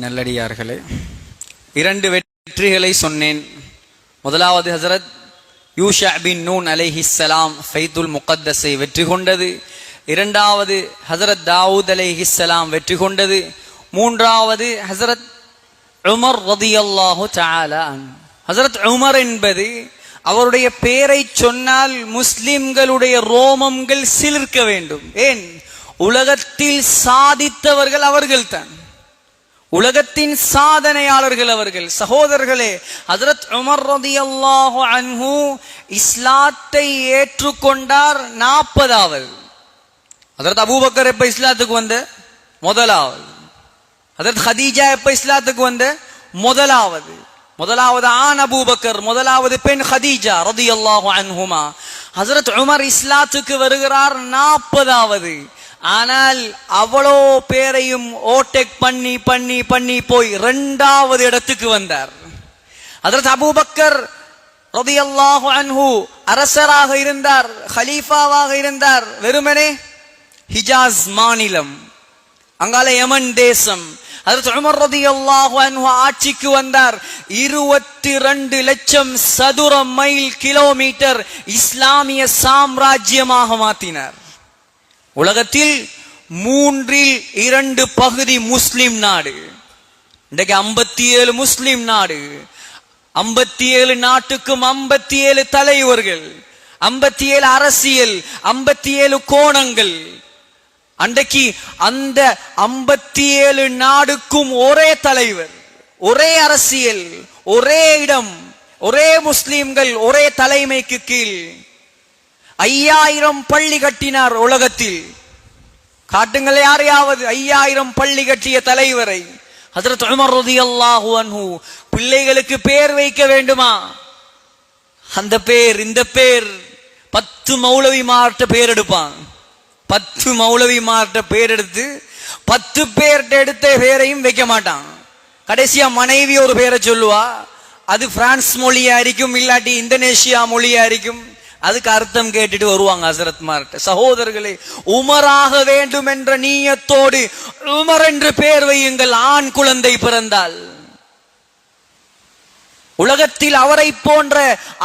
நல்லடியார்களே, இரண்டு வெற்றிகளை சொன்னேன். முதலாவது ஹசரத் யூஷா பின் நூன் அலைஹிஸ்ஸலாம் ஃபைதுல் முகத்தஸை வெற்றி கொண்டது. இரண்டாவது ஹசரத் தாவூத் அலைஹிஸ்ஸலாம் வெற்றி கொண்டது. மூன்றாவது ஹசரத் உமர் ரதியல்லாஹு தஆலா அன்ஹு. ஹசரத் உமர் என்பது அவருடைய பெயரை சொன்னால் முஸ்லிம்களுடைய ரோமங்கள் சிலிர்க்க வேண்டும். ஏன்? உலகத்தில் சாதித்தவர்கள் அவர்கள்தான், உலகத்தின் சாதனையாளர்கள் அவர்கள். சகோதரர்களே, ஹஜ்ரத் உமர் ரலியல்லாஹு அன்ஹு இஸ்லாத்தை ஏற்றுக்கொண்டார் 40வது. ஹஜ்ரத் அபூபக்கர் எப்ப இஸ்லாத்துக்கு வந்த? முதலாவது. ஹஜ்ரத் ஹதீஜா எப்ப இஸ்லாத்துக்கு வந்த? முதலாவது ஆண் அபூபக்கர், முதலாவது பெண் ஹதீஜா ரலியல்லாஹு அன்ஹுமா. ஹஜ்ரத் உமர் இஸ்லாத்துக்கு வருகிறார் 40வது. ஆனால் அவ்வளோ பேரையும் ஓட்டெக் பண்ணி பண்ணி பண்ணி போய் 2வது இடத்துக்கு வந்தார். ஹஜ்ரத் அபூபக்கர் ரலியல்லாஹு அன்ஹு அரசராக இருந்தார், ஹலீஃபாவாக இருந்தார். வெறுமனே ஹிஜாஸ் மாநிலம், அங்கால யமன் தேசம். ஹஜ்ரத் உமர் ரலியல்லாஹு அன்ஹு ஆட்சிக்கு வந்தார். 22 லட்சம் சதுர மைல் கிலோமீட்டர் இஸ்லாமிய சாம்ராஜ்யமாக மாற்றினார். உலகத்தில் 3/2 பகுதி முஸ்லிம் நாடு. இன்றைக்கு 57 முஸ்லிம் நாடு. 57 நாட்டுக்கும் 57 தலைவர்கள், 57 அரசியல், 57 கோணங்கள். அன்றைக்கு அந்த 57 நாடுக்கும் ஒரே தலைவர், ஒரே அரசியல், ஒரே இடம், ஒரே முஸ்லிம்கள், ஒரே தலைமைக்கு கீழ் 5000 பள்ளி கட்டினார் உலகத்தில். காட்டுங்கள் யாரையாவது 5000 பள்ளி கட்டிய தலைவரை. ஹஜ்ரத் உமர் ரலியல்லாஹு அன்ஹு பிள்ளைகளுக்கு பேர் வைக்க வேண்டுமா? அந்த பேர், இந்த பேர் 10 மௌலவிமார்ட்ட பேர் எடுப்பான். 10 மௌலவிமார்ட்ட பேர் எடுத்து 10 பேர்ட்ட எடுத்த பேரையும் வைக்க மாட்டான். கடைசியா மனைவி ஒரு பேரை சொல்லுவா, அது பிரான்ஸ் மொழியா இருக்கும், இல்லாட்டி இந்தோனேஷியா மொழியா இருக்கும். அதுக்கு அர்த்தம் கேட்டுட்டு வருவாங்க ஹசரத் மார்ட்ட. சகோதரர்களே, உமராக வேண்டும் என்ற நீயத்தோடு உமர் என்று பெயர் வையுங்கள். ஆண் குழந்தை பிறந்தால் உலகத்தில்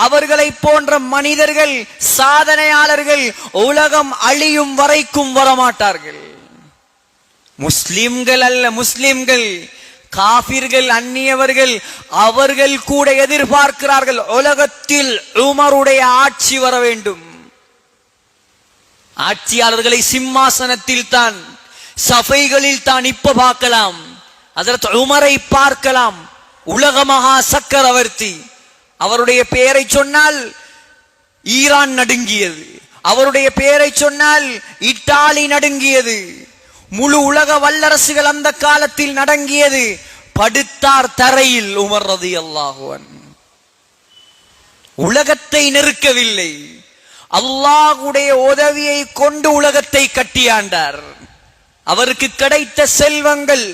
அவர்களை போன்ற மனிதர்கள், சாதனையாளர்கள் உலகம் அழியும் வரைக்கும் வரமாட்டார்கள். முஸ்லிம்கள் அல்ல, முஸ்லிம்கள் காபிர்கள், அந்நியவர்கள், அவர்கள் கூட எதிர்பார்க்கிறார்கள் உலகத்தில் உமருடைய ஆட்சி வர வேண்டும். ஆட்சியாளர்களை சிம்மாசனத்தில் தான், சபைகளில் தான் இப்ப பார்க்கலாம். ஹஜ்ரத் உமரை பார்க்கலாம். உலக மகா சக்கரவர்த்தி. அவருடைய பெயரை சொன்னால் ஈரான் நடுங்கியது, அவருடைய பெயரை சொன்னால் இத்தாலி நடுங்கியது, முழு உலக வல்லரசுகள் அந்த காலத்தில் நடங்கியது. படுத்தார் தரையில் உமர் ரலியல்லாஹு அன்ஹு. உலகத்தை நெருக்கவில்லை, அல்லாஹ்வுடைய உதவியை கொண்டு உலகத்தை கட்டியாண்டார். அவருக்கு கிடைத்த செல்வங்கள்,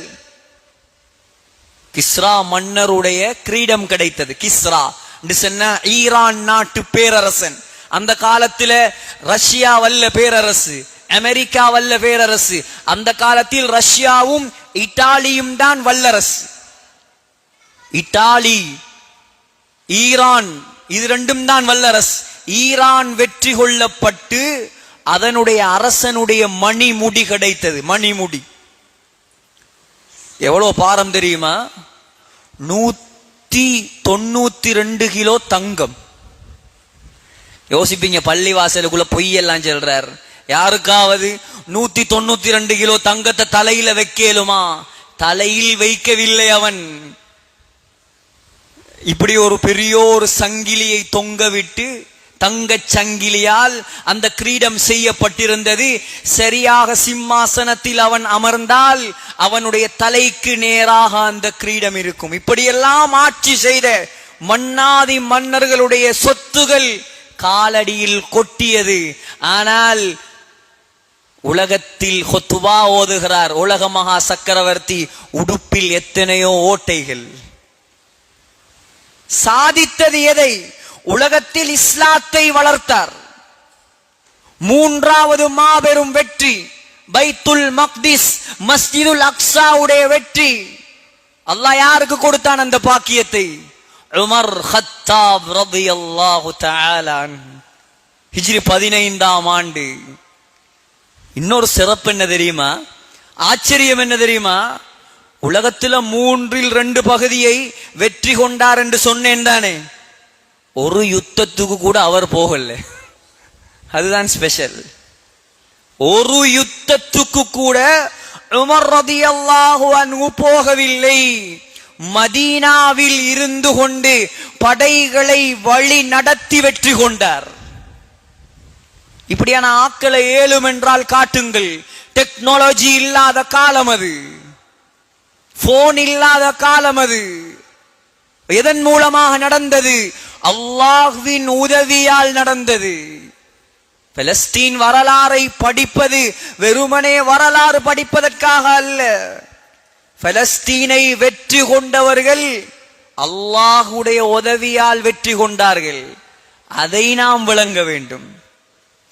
கிஸ்ரா மன்னருடைய கிரீடம் கிடைத்தது. கிஸ்ரா ஈரான் நாட்டு பேரரசன். அந்த காலத்தில் ரஷ்யா வல்ல பேரரசு, அமெரிக்கா வல்ல பேரரசு. அந்த காலத்தில் ரஷ்யாவும் இத்தாலியும் தான் வல்லரசு. இத்தாலி, ஈரான், இது ரெண்டும் தான் வல்லரசு. ஈரான் வெற்றி கொள்ளப்பட்டு அதனுடைய அரசனுடைய மணிமுடி கிடைத்தது. மணிமுடி எவ்வளவு பாரம் தெரியுமா? 192 கிலோ தங்கம். யோசிப்பீங்க, பள்ளி வாசலுக்குள்ள பொய்யெல்லாம் சொல்றார். யாருக்காவது 192 கிலோ தங்கத்தை தலையில வைக்கலுமா? தலையில் வைக்கவில்லை. அவன் இப்படி ஒரு பெரிய ஒரு சங்கிலியை தொங்க விட்டு, தங்க சங்கிலியால் அந்த கிரீடம் செய்யப்பட்டிருந்தது. சரியாக சிம்மாசனத்தில் அவன் அமர்ந்தால் அவனுடைய தலைக்கு நேராக அந்த கிரீடம் இருக்கும். இப்படியெல்லாம் ஆட்சி செய்த மன்னாதி மன்னர்களுடைய சொத்துகள் காலடியில் கொட்டியது. ஆனால் உலகத்தில் ஹுத்பா ஓதுகிறார் உலக மகா சக்கரவர்த்தி. உடுப்பில் எத்தனையோ ஓட்டைகள். சாதித்தது எதை? உலகத்தில் இஸ்லாத்தை வளர்த்தார். 3வது மாபெரும் வெற்றி பைத்துல் மக்திஸ் மஸ்ஜிதுல் அக்ஸாவுடைய வெற்றி அல்லாஹ் யாருக்கு கொடுத்தான் அந்த பாக்கியத்தை? உமர் கத்தாப் ரலியல்லாஹு தஆலா ஹிஜ்ரி 15ஆம் ஆண்டு. இன்னொரு சிறப்பு என்ன தெரியுமா? ஆச்சரியம் என்ன தெரியுமா? உலகத்துல 3/2 பகுதியை வெற்றி கொண்டார் என்று சொன்னேன் தானே, ஒரு யுத்தத்துக்கு கூட அவர் போகல. அதுதான் ஸ்பெஷல். ஒரு யுத்தத்துக்கு கூட உமர் ரலியல்லாஹு அன்ஹு போகவில்லை. மதீனாவில் இருந்து கொண்டு படைகளை வழி நடத்தி வெற்றி கொண்டார். இப்படியான ஆக்களை ஏழும் என்றால் காட்டுங்கள். டெக்னாலஜி இல்லாத காலம் அது, போன் இல்லாத காலம் அது. எதன் மூலமாக நடந்தது? அல்லாஹ்வின் உதவியால் நடந்தது. பலஸ்தீன் வரலாறை படிப்பது வெறுமனே வரலாறு படிப்பதற்காக அல்ல. பலஸ்தீனை வெற்றி கொண்டவர்கள் அல்லாஹ்வுடைய உதவியால் வெற்றி கொண்டார்கள். அதை நாம் விளங்க வேண்டும்.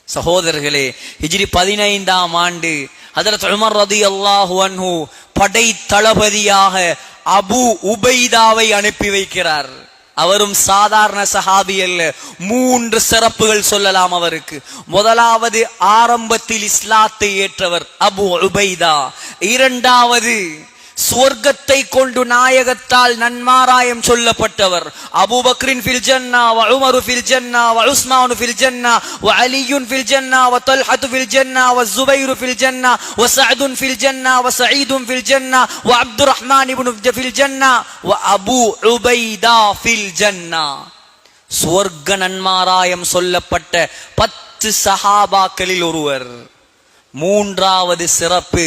சகோதரர்களே, ஹிஜ்ரி 15ஆம் ஆண்டு ஹஜ்ரத் உமர் ரலியல்லாஹு அன்ஹு படை தளபதியாக அபு உபைதாவை அனுப்பி வைக்கிறார். அவரும் சாதாரண சஹாபி அல்ல. 3 சிறப்புகள் சொல்லலாம் அவருக்கு. முதலாவது, ஆரம்பத்தில் இஸ்லாத்தை ஏற்றவர் அபு உபைதா. இரண்டாவது, சுவர்க்கத்தை கொண்டு நாயகத்தால் நன்மாராயம் சொல்லப்பட்டவர். அபூபக்ரின் ஃபில் ஜன்னா வ உமரு ஃபில் ஜன்னா வ உஸ்மானு ஃபில் ஜன்னா வ அலியுன் ஃபில் ஜன்னா வ தல்ஹத்து ஃபில் ஜன்னா வ ஸுபைரு ஃபில் ஜன்னா வ சஅதுன் ஃபில் ஜன்னா வ சஈதுன் ஃபில் ஜன்னா வ அப்துர்ரஹ்மான் இப்னு ஃபில் ஜன்னா வ அபு உபைதா ஃபில் ஜன்னா. சுவர்க்க நன்மாராயம் சொல்லப்பட்ட 10 சஹாபாக்களில் ஒருவர். மூன்றாவது சிறப்பு,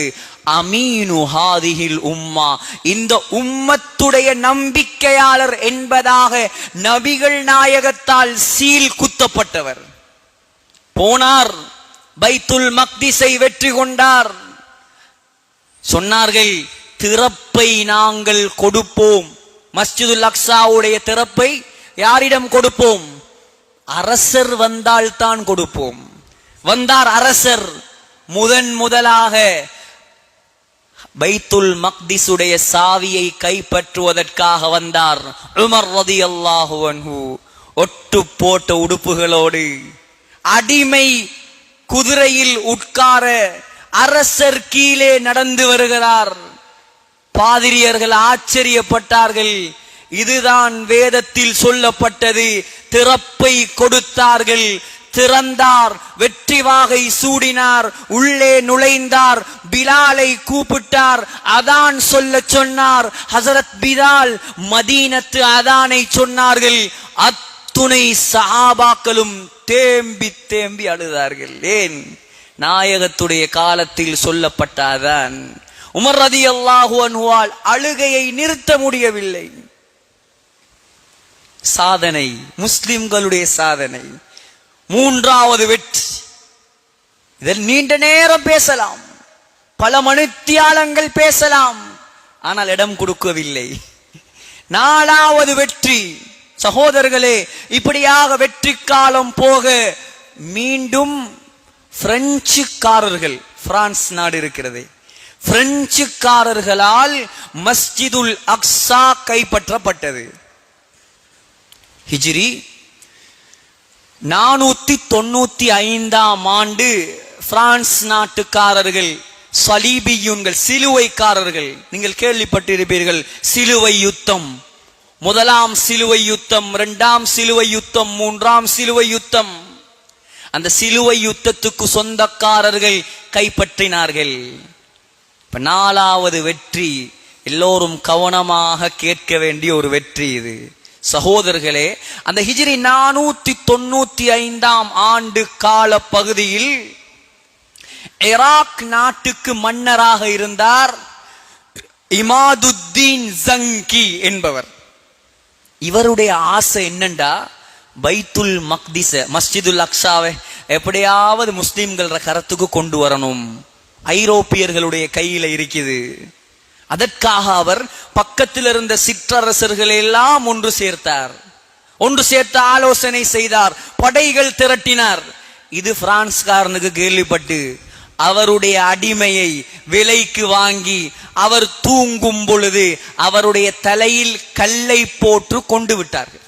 அமீனு ஹாதிஹில் உம்மா, இந்த உம்மத்துடைய நம்பிக்கையாளர் என்பதாக நபிகள் நாயகத்தால் சீல் குத்தப்பட்டவர். போனார், பைத்துல் மக்திஸை வெற்றி கொண்டார். சொன்னார்கள், திறப்பை நாங்கள் கொடுப்போம். மஸ்ஜிதுல் அக்ஸாவுடைய திறப்பை யாரிடம் கொடுப்போம்? அரசர் வந்தால் தான் கொடுப்போம். வந்தார் அரசர். முதலாக பைத்துல் மக்திஸுடைய சாவியை கைப்பற்றுவதற்காக வந்தார் உமர் ரலியல்லாஹு அன்ஹு. ஒட்டு போட்ட உடுப்புகளோடு அடிமை குதிரையில் உட்கார அரசர் கீழே நடந்து வருகிறார். பாதிரியர்கள் ஆச்சரியப்பட்டார்கள். இதுதான் வேதத்தில் சொல்லப்பட்டது. திறப்பை கொடுத்தார்கள். திறந்தார், வெற்றி வாகை சூடினார், உள்ளே நுழைந்தார், பிலாலை கூப்பிட்டார், அதான் சொல்ல சொன்னார். ஹஸரத் பிலால் மதீனத்து அதானை சொன்னார்கள். அத்துணை சஹாபாக்களும் தேம்பி தேம்பி அழுதார்கள். ஏன்? நாயகத்துடைய காலத்தில் சொல்லப்பட்ட அதான். உமர் ரலியல்லாஹு அன்ஹுவால் அழுகையை நிறுத்த முடியவில்லை. சாதனை, முஸ்லிம்களுடைய சாதனை. மூன்றாவது வெற்றி. இதில் நீண்ட நேரம் பேசலாம், பல மணித்தியாலங்கள் பேசலாம், ஆனால் இடம் கொடுக்கவில்லை. நாலாவது வெற்றி. சகோதரர்களே, இப்படியாக வெற்றி காலம் போக மீண்டும் பிரெஞ்சுக்காரர்கள், பிரான்ஸ் நாடு இருக்கிறது, பிரெஞ்சுக்காரர்களால் மஸ்ஜிதுல் அக்ஸா கைப்பற்றப்பட்டது. ஹிஜ்ரி 495ஆம் ஆண்டு பிரான்ஸ் நாட்டுக்காரர்கள், சலீபியூன்கள், சிலுவைக்காரர்கள், நீங்கள் கேள்விப்பட்டிருப்பீர்கள். சிலுவை யுத்தம், முதலாம் சிலுவை யுத்தம், இரண்டாம் சிலுவை யுத்தம், மூன்றாம் சிலுவை யுத்தம். அந்த சிலுவை யுத்தத்துக்கு சொந்தக்காரர்கள் கைப்பற்றினார்கள். இப்ப நாலாவது வெற்றி, எல்லோரும் கவனமாக கேட்க வேண்டிய ஒரு வெற்றி இது. சகோதரர்களே, அந்த ஹிஜ்ரி 495ஆம் ஆண்டு கால பகுதியில் ஈராக் நாட்டுக்கு மன்னராக இருந்தார் இமாதுத்தீன் ஜங்கி என்பவர். இவருடைய ஆசை என்னண்டா, பைத்துல் மக்திஸ, மஸ்ஜிதுல் அக்ஸாவை எப்படியாவது முஸ்லிம்கள கரத்துக்கு கொண்டு வரணும். ஐரோப்பியர்களுடைய கையில இருக்குது. அதற்காக அவர் பக்கத்தில் இருந்த சிற்றரசர்களை எல்லாம் ஒன்று சேர்த்தார். ஒன்று சேர்த்து ஆலோசனை செய்தார், படைகள் திரட்டினார். இது பிரான்ஸ்காரனுக்கு கேள்விப்பட்டு அவருடைய அடிமையை விலைக்கு வாங்கி அவர் தூங்கும் பொழுது அவருடைய தலையில் கல்லை போட்டு கொண்டு விட்டார்கள்.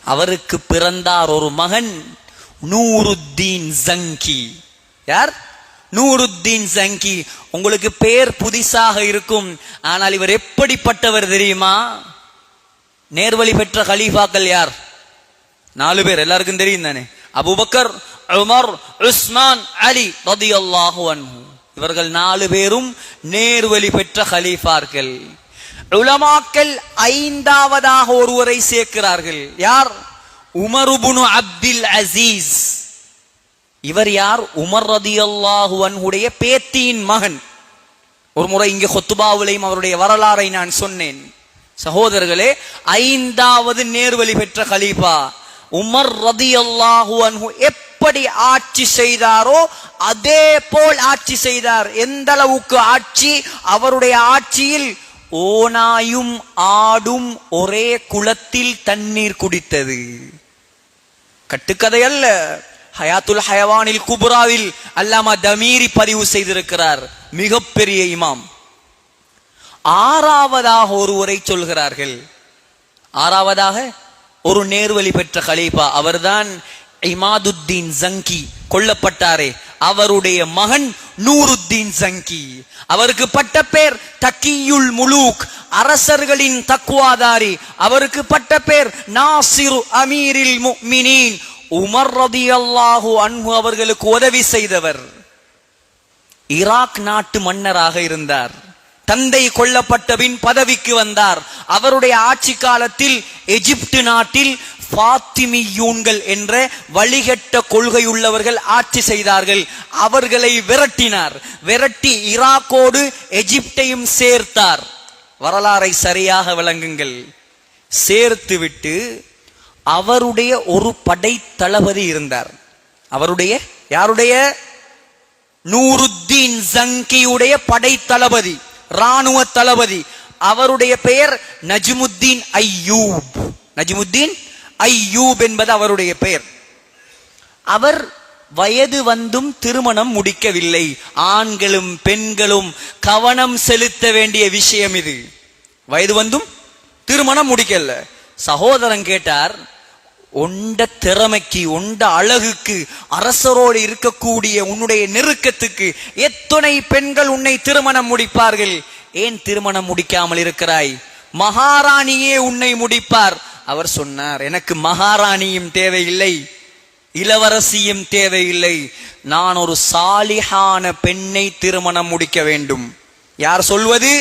அவருக்கு பிறந்தார் ஒரு மகன் நூருத்தீன் ஜங்கி. யார்? Nuruddin Zengi. உங்களுக்கு பேர் புதிசாக இருக்கும், ஆனால் இவர் எப்படிப்பட்டவர் தெரியுமா? நேர்வழி பெற்ற கலீஃபாக்கள் யார்? 4 பேர், எல்லாருக்கும் தெரியும் தானே. அபூபக்கர், உமர், உஸ்மான், அலி ரலியல்லாஹு அன்ஹு. இவர்கள் 4 பேரும் நேர்வழி பெற்ற கலீஃபாக்கள். உலமாக்கள் 5வதாக ஒருவரை சேர்க்கிறார்கள். யார்? Umar ibn Abdul Azeez. இவர் யார்? உமர் ரலியல்லாஹு அன்ஹுடைய பேத்தியின் மகன். ஒரு முறை இங்கே ஹுத்பாவிலையும் அவருடைய வரலாறை நான் சொன்னேன். சகோதரர்களே, 5வது நேர்வழி பெற்ற கலீஃபா உமர் ரலியல்லாஹு அன்ஹு எப்படி ஆட்சி செய்தாரோ அதே போல் ஆட்சி செய்தார். எந்த அளவுக்கு ஆட்சி? அவருடைய ஆட்சியில் ஓனாயும் ஆடும் ஒரே குளத்தில் தண்ணீர் குடித்தது. கட்டுக்கதை அல்ல. ஹயாத்துல் ஹயவானில் குப்ராவில் அல்லாமா தமீரி பதிவு செய்திருக்கிறார். மிகப்பெரிய இமாம். 6வதாக ஒருவரை சொல்கிறார்கள். 6வதாக ஒரு நேர்வழி பெற்ற கலீஃபா, அவர்தான் இமாதுத்தீன் ஜங்கி. கொல்லப்பட்டாரே, அவருடைய மகன் நூருத்தீன் ஜங்கி. அவருக்கு பட்ட பேர் தக்கியுல் முலூக், அரசர்களின் தக்வாதாரி. அவருக்கு பட்ட பேர் நாசிரு அமீரில் முஃமினீன், உமர் ரலியல்லாஹு அன்ஹு அவர்களுக்கு உதவி செய்தவர். ஈராக் நாட்டு மன்னராக இருந்தார். தந்தை கொல்லப்பட்ட பின் பதவிக்கு வந்தார். அவருடைய ஆட்சி காலத்தில் எகிப்து நாட்டில் ஃபாத்திமியூன்கள் என்ற வழிகட்ட கொள்கையுள்ளவர்கள் ஆட்சி செய்தார்கள். அவர்களை விரட்டினார். விரட்டி ஈராக்கோடு எகிப்தையும் சேர்த்தார். வரலாறை சரியாக விளங்குங்கள். சேர்த்துவிட்டு அவருடைய ஒரு படை தளபதி இருந்தார். அவருடைய யாருடைய? நூருத்தீன் ஜங்கியுடைய படை தளபதி, ராணுவ தளபதி. அவருடைய பெயர் நஜ்முத்தீன் அய்யூப். நஜ்முத்தீன் அய்யூப் என்பது அவருடைய பெயர். அவர் வயது வந்தும் திருமணம் முடிக்கவில்லை. ஆண்களும் பெண்களும் கவனம் செலுத்த வேண்டிய விஷயம் இது. வயது வந்தும் திருமணம் முடிக்கல. சகோதரன் கேட்டார், உண்ட திறமைக்கு, உண்ட அழகுக்கு, அரசரோடு இருக்கக்கூடிய உன்னுடைய நெருக்கத்துக்கு எத்தனை பெண்கள் உன்னை திருமணம் முடிப்பார்கள்? ஏன் திருமணம் முடிக்காமல் இருக்கிறாய்? மகாராணியே உன்னை முடிப்பார். அவர் சொன்னார், எனக்கு மகாராணியும் தேவையில்லை, இளவரசியும் தேவையில்லை, நான் ஒரு சாலிஹான பெண்ணை திருமணம் முடிக்க வேண்டும். யார் சொல்வது?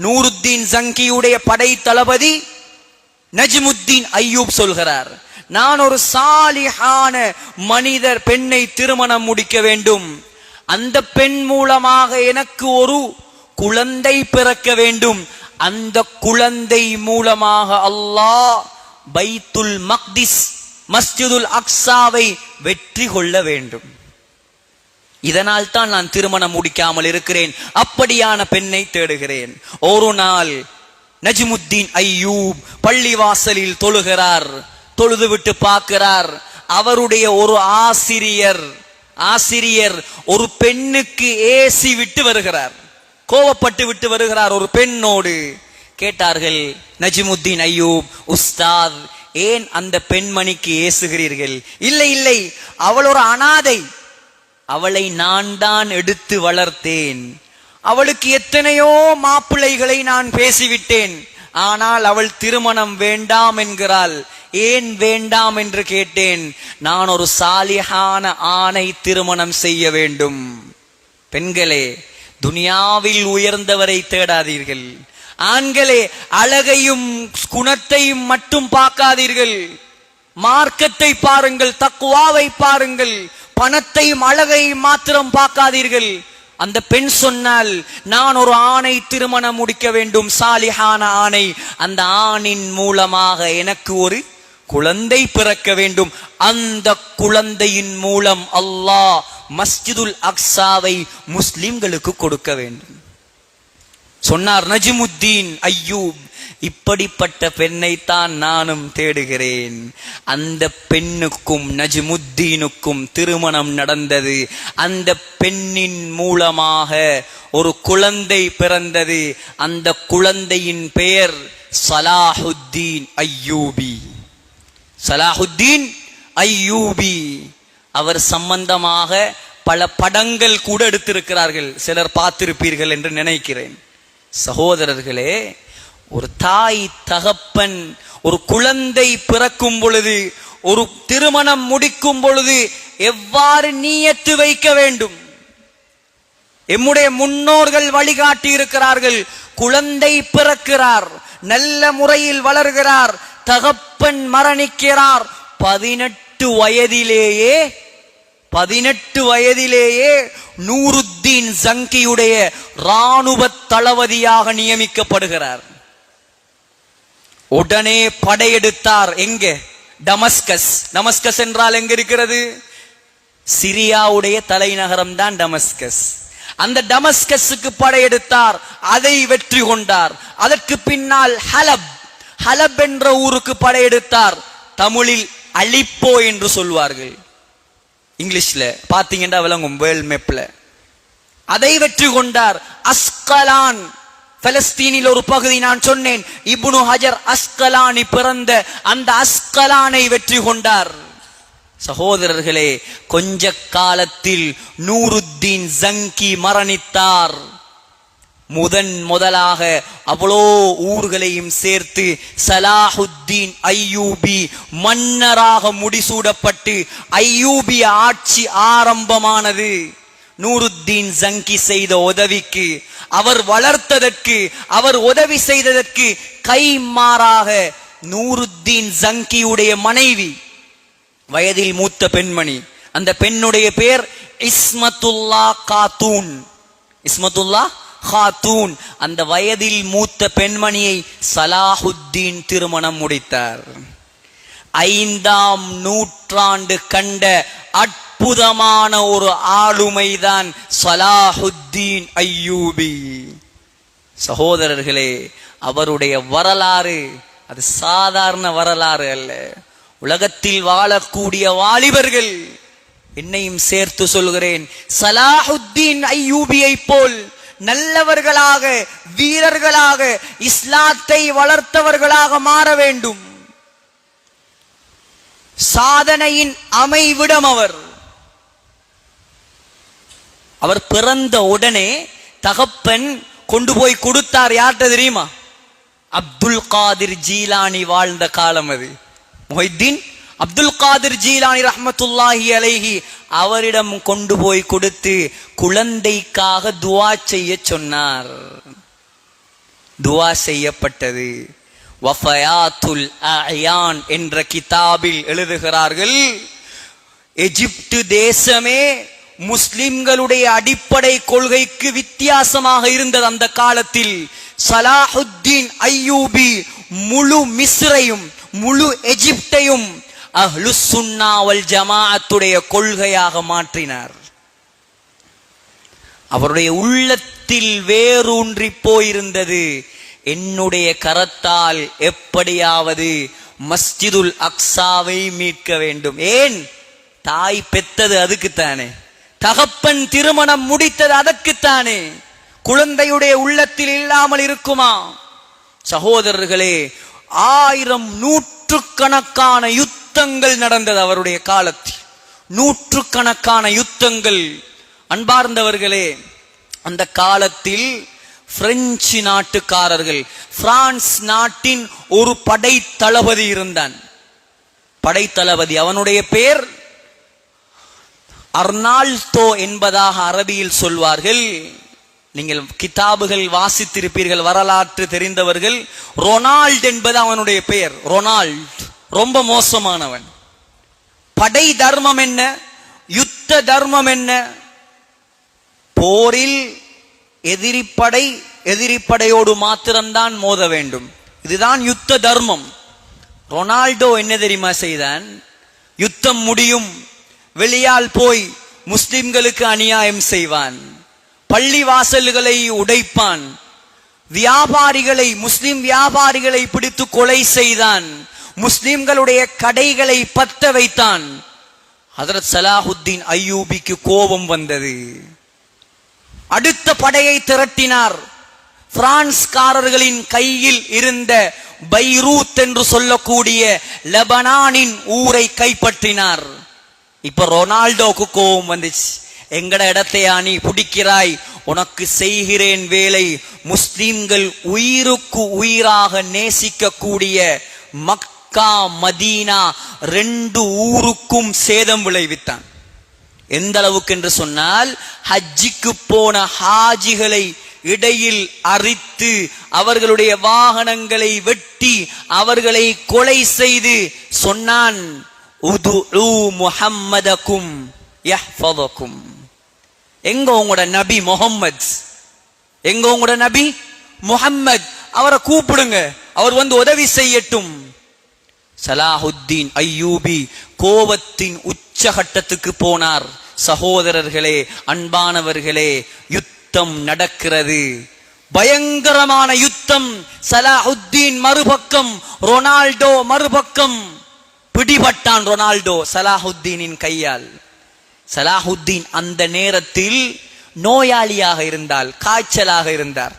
நூருத்தீன் ஜங்கியுடைய படை தளபதி நஜ்முத்தீன் அய்யூப் சொல்கிறார், நான் ஒரு சாலிஹான மனிதர் பெண்ணை திருமணம் முடிக்க வேண்டும். அந்த பெண் மூலமாக எனக்கு ஒரு குழந்தை பிறக்க வேண்டும். அந்த குழந்தை மூலமாக அல்லாஹ் பைத்துல் மக்திஸ், மஸ்ஜிதுல் அக்ஸாவை வெற்றி கொள்ள வேண்டும். இதனால் தான் நான் திருமணம் முடிக்காமல் இருக்கிறேன். அப்படியான பெண்ணை தேடுகிறேன். ஒரு நாள் நஜ்முத்தீன் அய்யூப் பள்ளிவாசலில் தொழுகிறார். தொழுது விட்டு பார்க்கிறார், அவருடைய ஒரு ஆசிரியர் ஒரு பெண்ணுக்கு ஏசி விட்டு வருகிறார். கோவப்பட்டு விட்டு வருகிறார் ஒரு பெண்ணோடு. கேட்டார்கள் நஜ்முத்தீன் அய்யூப், உஸ்தாத், ஏன் அந்த பெண்மணிக்கு ஏசுகிறீர்கள்? இல்லை இல்லை, அவள் ஒரு அனாதை, அவளை நான் தான் எடுத்து வளர்த்தேன், அவளுக்கு எத்தனையோ மாப்பிள்ளைகளை நான் பேசிவிட்டேன், ஆனால் அவள் திருமணம் வேண்டாம் என்கிறாள். ஏன் வேண்டாம் என்று கேட்டேன். நான் ஒரு சாலிஹான ஆணை திருமணம் செய்ய வேண்டும். பெண்களே, துனியாவில் உயர்ந்தவரை தேடாதீர்கள். ஆண்களே, அழகையும் குணத்தையும் மட்டும் பார்க்காதீர்கள். மார்க்கத்தை பாருங்கள், தக்வாவை பாருங்கள். பணத்தையும் அழகையும் மாத்திரம் பார்க்காதீர்கள். அந்த பெண் சொன்னால், நான் ஒரு ஆணை திருமணம் முடிக்க வேண்டும், சாலிஹான ஆணை. அந்த ஆணின் மூலமாக எனக்கு ஒரு குழந்தை பிறக்க வேண்டும். அந்த குழந்தையின் மூலம் அல்லாஹ் மஸ்ஜிதுல் அக்ஸாவை முஸ்லிம்களுக்கு கொடுக்க வேண்டும் சொன்னார் நஜ்முத்தீன் அய்யூப். இப்படிப்பட்ட பெண்ணைத்தான் நானும் தேடுகிறேன். அந்த பெண்ணுக்கும் நஜ்முத்தீனுக்கும் திருமணம் நடந்தது. அந்த பெண்ணின் மூலமாக ஒரு குழந்தை பிறந்தது. அந்த குழந்தையின் பெயர் சலாஹுத்தீன் அய்யூபி. சலாஹுத்தீன் அய்யூபி. அவர் சம்பந்தமாக பல படங்கள் கூட எடுத்திருக்கிறார்கள். சிலர் பார்த்திருப்பீர்கள் என்று நினைக்கிறேன். சகோதரர்களே, ஒரு தாய் தகப்பன் ஒரு குழந்தை பிறக்கும் பொழுது, ஒரு திருமணம் முடிக்கும் பொழுது எவ்வாறு நியத்து வைக்க வேண்டும்? எம்முடைய முன்னோர்கள் வழிகாட்டி இருக்கிறார்கள். குழந்தை பிறக்கிறார், நல்ல முறையில் வளர்கிறார், தகப்பன் மரணிக்கிறார். 18 வயதிலேயே நூருத்தீன் ஜங்கியுடைய இராணுவ தளபதியாக நியமிக்கப்படுகிறார். உடனே படையெடுத்தார். எங்கே? டமஸ்கஸ். டமஸ்கஸ் என்றால் எங்க இருக்கிறது? சிரியாவுடைய தலைநகரம் தான் டமஸ்கஸ். அந்த டமஸ்கஸுக்கு படையெடுத்தார். அதை வெற்றி கொண்டார். அதற்கு பின்னால் ஹலப் என்ற ஊருக்கு படையெடுத்தார். தமிழில் அலிப்போ என்று சொல்வார்கள். இங்கிலீஷ்ல பாத்தீங்கன்னா விளங்கும், வேர்ல்ட் மேப்ல. அதை வெற்றி கொண்டார். அஸ்கலான், பலஸ்தீனில் ஒரு பகுதி, நான் சொன்னேன் இப்னு ஹஜர் அஸ்கலானி பிறந்த அந்த அஸ்கலானை வெற்றி கொண்டார். சகோதரர்களே, கொஞ்ச காலத்தில் நூருத்தீன் ஜங்கி மரணித்தார். முதலாக அவ்வளோ ஊர்களையும் சேர்த்து சலாஹுத்தீன் அய்யூபி மன்னராக முடிசூடப்பட்டு அய்யூபிய ஆட்சி ஆரம்பமானது. நூருத்தீன் ஜங்கி செய்த உதவிக்கு, அவர் வளர்த்ததற்கு, அவர் உதவி செய்ததற்கு கைமாறாக நூருத்தீன் ஜங்கியுடைய மனைவி, வயதில் மூத்த பெண்மணி, அந்த பெண்ணுடைய பெயர் இஸ்மத்துல்லா காத்தூன். இஸ்மத்துல்லா காத்தூன். அந்த வயதில் மூத்த பெண்மணியை சலாஹுத்தீன் திருமணம் முடித்தார். 5ஆம் நூற்றாண்டு கண்ட அற்புதமான ஒரு ஆளுமைதான் சலாஹுத்தீன் அய்யூபி. சகோதரர்களே, அவருடைய வரலாறு அது சாதாரண வரலாறு அல்ல. உலகத்தில் வாழக்கூடிய வாலிபர்கள், என்னையும் சேர்த்து சொல்கிறேன், சலாஹுத்தீன் அய்யூபியை போல் நல்லவர்களாக, வீரர்களாக, இஸ்லாத்தை வளர்த்தவர்களாக மாற வேண்டும். சாதனையின் அமைவிடம் அவர் பிறந்த உடனே தகப்பன் கொண்டு போய் கொடுத்தார். யார்கிட்ட தெரியுமா? அப்துல் காதிர் ஜீலானி வாழ்ந்த காலம் அது. முஹித்தீன் அப்துல் காதிர் ஜீலானி ரஹ்மத்துல்லாஹி அலைஹி அவரிடம் கொண்டு போய் கொடுத்து குழந்தைக்காக துஆ செய்ய சொன்னார். துஆ செய்யப்பட்டது. வஃபயாத்துல் அயான் என்ற கிதாபில் எழுதுகிறார்கள், எகிப்து தேசமே முஸ்லிம்களுடைய அடிப்படை கொள்கைக்கு வித்தியாசமாக இருந்தது. அந்த காலத்தில் சலாஹுத்தீன் அய்யூபி முழு மிஸ்ரையும் முழு எகிப்தையும் அஹ்லுஸ் சுன்னா வல் ஜமாஅத்துடைய கொள்கையாக மாற்றினார். அவருடைய உள்ளத்தில் வேரூன்றி போயிருந்தது, என்னுடைய கரத்தால் எப்படியாவது மஸ்ஜிதுல் அக்ஸாவை மீட்க வேண்டும். ஏன்? தாய் பெத்தது அதுக்குத்தானே, தகப்பன் திருமணம் முடித்தது அதற்குத்தானே. குழந்தையுடைய உள்ளத்தில் இல்லாமல் இருக்குமா? சகோதரர்களே, 1000 நூற்றுக்கணக்கான யுத்தங்கள் நடந்தது அவருடைய காலத்தில். நூற்றுக்கணக்கான யுத்தங்கள். அன்பார்ந்தவர்களே, அந்த காலத்தில் பிரெஞ்சு நாட்டுக்காரர்கள், பிரான்ஸ் நாட்டின் ஒரு படை தளபதி இருந்தான். படை தளபதி, அவனுடைய பெயர் அர்னால்டோ என்பதாக அரபியில் சொல்வார்கள். நீங்கள் கிதாபுகள் வாசித்திருப்பீர்கள், வரலாற்று தெரிந்தவர்கள். ரொனால்ட் என்பது அவனுடைய பெயர். ரொனால்ட் ரொம்ப மோசமானவன். படை தர்மம் என்ன, யுத்த தர்மம் என்ன? போரில் எதிரிப்படையோடு மாத்திரம்தான் மோத வேண்டும். இதுதான் யுத்த தர்மம். ரொனால்டோ என்ன தெரியுமா செய்தான்? யுத்தம் முடியும், வெளியால் போய் முஸ்லிம்களுக்கு அநியாயம் செய்வான், பள்ளி வாசல்களை உடைப்பான், வியாபாரிகளை, முஸ்லிம் வியாபாரிகளை பிடித்து கொலை செய்தான். முஸ்லிம்களுடைய கடைகளை பத்த வைத்தான். ஹஜ்ரத் ஸலாஹுத்தீன் அய்யூபிக்கு கோபம் வந்தது. அடுத்த படையை திரட்டினார். பிரான்ஸ்காரர்களின் கையில் இருந்த பைரூத் என்று சொல்லக்கூடிய லெபனானின் ஊரை கைப்பற்றினார். இப்ப ரொனால்டோக்கு கோபம் வந்துச்சு. எங்கட இடத்தையா நீ பிடிக்கிறாய்? உனக்கு செய்கிறேன் வேலை. முஸ்லிம்கள் உயிருக்கு உயிராக நேசிக்கக்கூடிய மக்கா மதீனா 2 ஊருக்கும் சேதம் விளைவித்தான். எந்த அளவுக்கு என்று சொன்னால், ஹஜ்ஜிக்கு போன ஹாஜிகளை இடையில் அரித்து அவர்களுடைய வாகனங்களை வெட்டி அவர்களை கொலை செய்து சொன்னான், உதுஉ முஹம்மதக்கும் யஹ்ஃபதுக்கும். எங்க உங்களோட நபி முஹம்மத்? எங்க உங்களோட நபி முஹம்மத்? அவரை கூப்பிடுங்க, அவர் வந்து உதவி செய்யட்டும். ஸலாஹுத்தீன் அய்யூபி கோபத்தின் உச்சகட்டத்துக்கு போனார். சகோதரர்களே, அன்பானவர்களே, யுத்தம் நடக்கிறது. பயங்கரமான யுத்தம். ஸலாஹுத்தீன் மறுபக்கம், ரொனால்டோ மறுபக்கம். பிடிபட்டான் ரொனால்டோ ஸலாஹுத்தீனின் கையால். ஸலாஹுத்தீன் அந்த நேரத்தில் நோயாளியாக இருந்தால், காய்ச்சலாக இருந்தார்.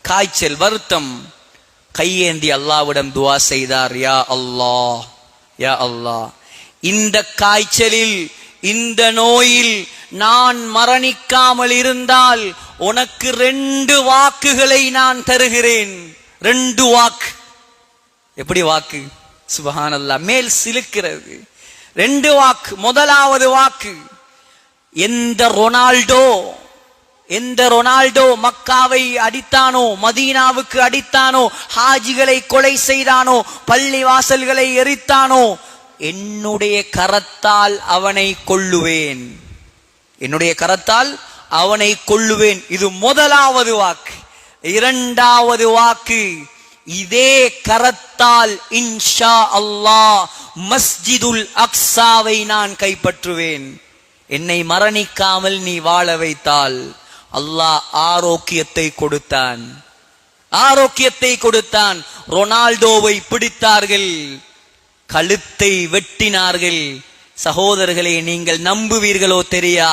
காய்ச்சல், வருத்தம். கையேந்தி அல்லாஹ்விடம் துஆ செய்தார், யா அல்லாஹ், யா அல்லாஹ், இந்த காய்ச்சலில், இந்த நோயில் நான் மரணிக்காமல் இருந்தால் உனக்கு 2 வாக்குகளை நான் தருகிறேன். 2 வாக்கு. எப்படி வாக்கு? சுப்ஹானல்லாஹ், மேல் சிலுக்கிறது. 2 வாக்கு. முதலாவது வாக்கு, எந்த ரொனால்டோ மக்காவை அடித்தானோ, மதீனாவுக்கு அடித்தானோ, ஹாஜிகளை கொலை செய்தானோ, பள்ளி வாசல்களை எரித்தானோ, என்னுடைய கரத்தால் அவனை கொல்லுவேன். என்னுடைய கரத்தால் அவனை கொல்லுவேன். இது முதலாவது வாக்கு. இரண்டாவது வாக்கு, இதே கரத்தால் இன்ஷா அல்லாஹ் மஸ்ஜிதுல் அக்ஸாவை நான் கைப்பற்றுவேன். என்னை மரணிக்காமல் நீ வாழ வைத்தால். அல்லாஹ் ஆரோக்கியத்தை கொடுத்தான். ஆரோக்கியத்தை கொடுத்தான். ரொனால்டோவை பிடித்தார்கள், கழுத்தை வெட்டினார்கள். சகோதரர்களே, நீங்கள் நம்புவீர்களோ தெரியா,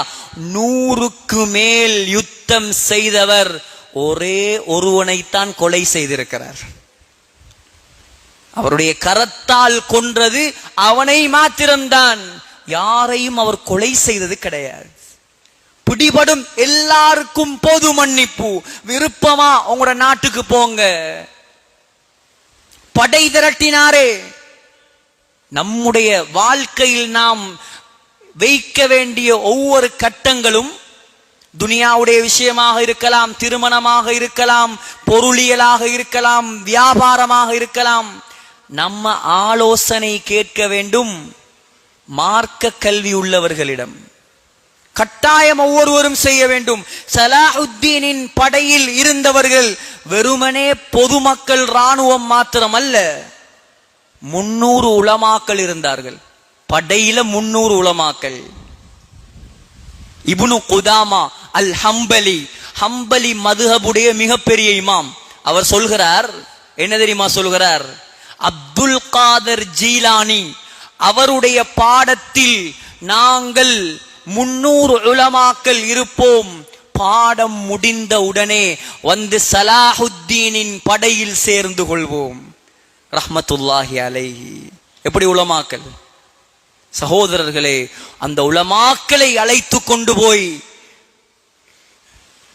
100க்கு மேல் யுத்தம் செய்தவர் ஒரே ஒருவனைத்தான் கொலை செய்திருக்கிறார். அவருடைய கரத்தால் கொன்றது அவனை மாத்திரம்தான். யாரையும் அவர் கொலை செய்தது கிடையாது. பிடிபடும் எல்லாருக்கும் பொது மன்னிப்பு. விருப்பமா உங்களோட நாட்டுக்கு போங்க. படை திரட்டினாரே. நம்முடைய வாழ்க்கையில் நாம் வைக்க வேண்டிய ஒவ்வொரு கட்டங்களும், துனியாவுடைய விஷயமாக இருக்கலாம், திருமணமாக இருக்கலாம், பொருளியலாக இருக்கலாம், வியாபாரமாக இருக்கலாம், நம்ம ஆலோசனை கேட்க வேண்டும் மார்க்க கல்வி உள்ளவர்களிடம். கட்டாயம் ஒவ்வொருவரும் செய்ய வேண்டும். ஸலாஹுத்தீனின் படையில் இருந்தவர்கள் வெறுமனே பொதுமக்கள், ராணுவம் மாத்திரம் அல்ல, 300 உலமாக்கள் இருந்தார்கள். படையில 300 உலமாக்கள். இப்னு குதாமா அல் ஹம்பலி மதுஹபுடைய மிகப்பெரிய இமாம், அவர் சொல்கிறார், என்ன தெரியுமா சொல்கிறார்? அப்துல் காதர் ஜீலானி அவருடைய பாடத்தில் நாங்கள் 300 உலமாக்கள் இருப்போம். பாடம் முடிந்த உடனே வந்து ஸலாஹுத்தீனின் படையில் சேர்ந்து கொள்வோம். ரஹ்மத்துல்லாஹி அலைஹி. எப்படி உலமாக்கள்? சகோதரர்களே, அந்த உலமாக்களை அழைத்து கொண்டு போய்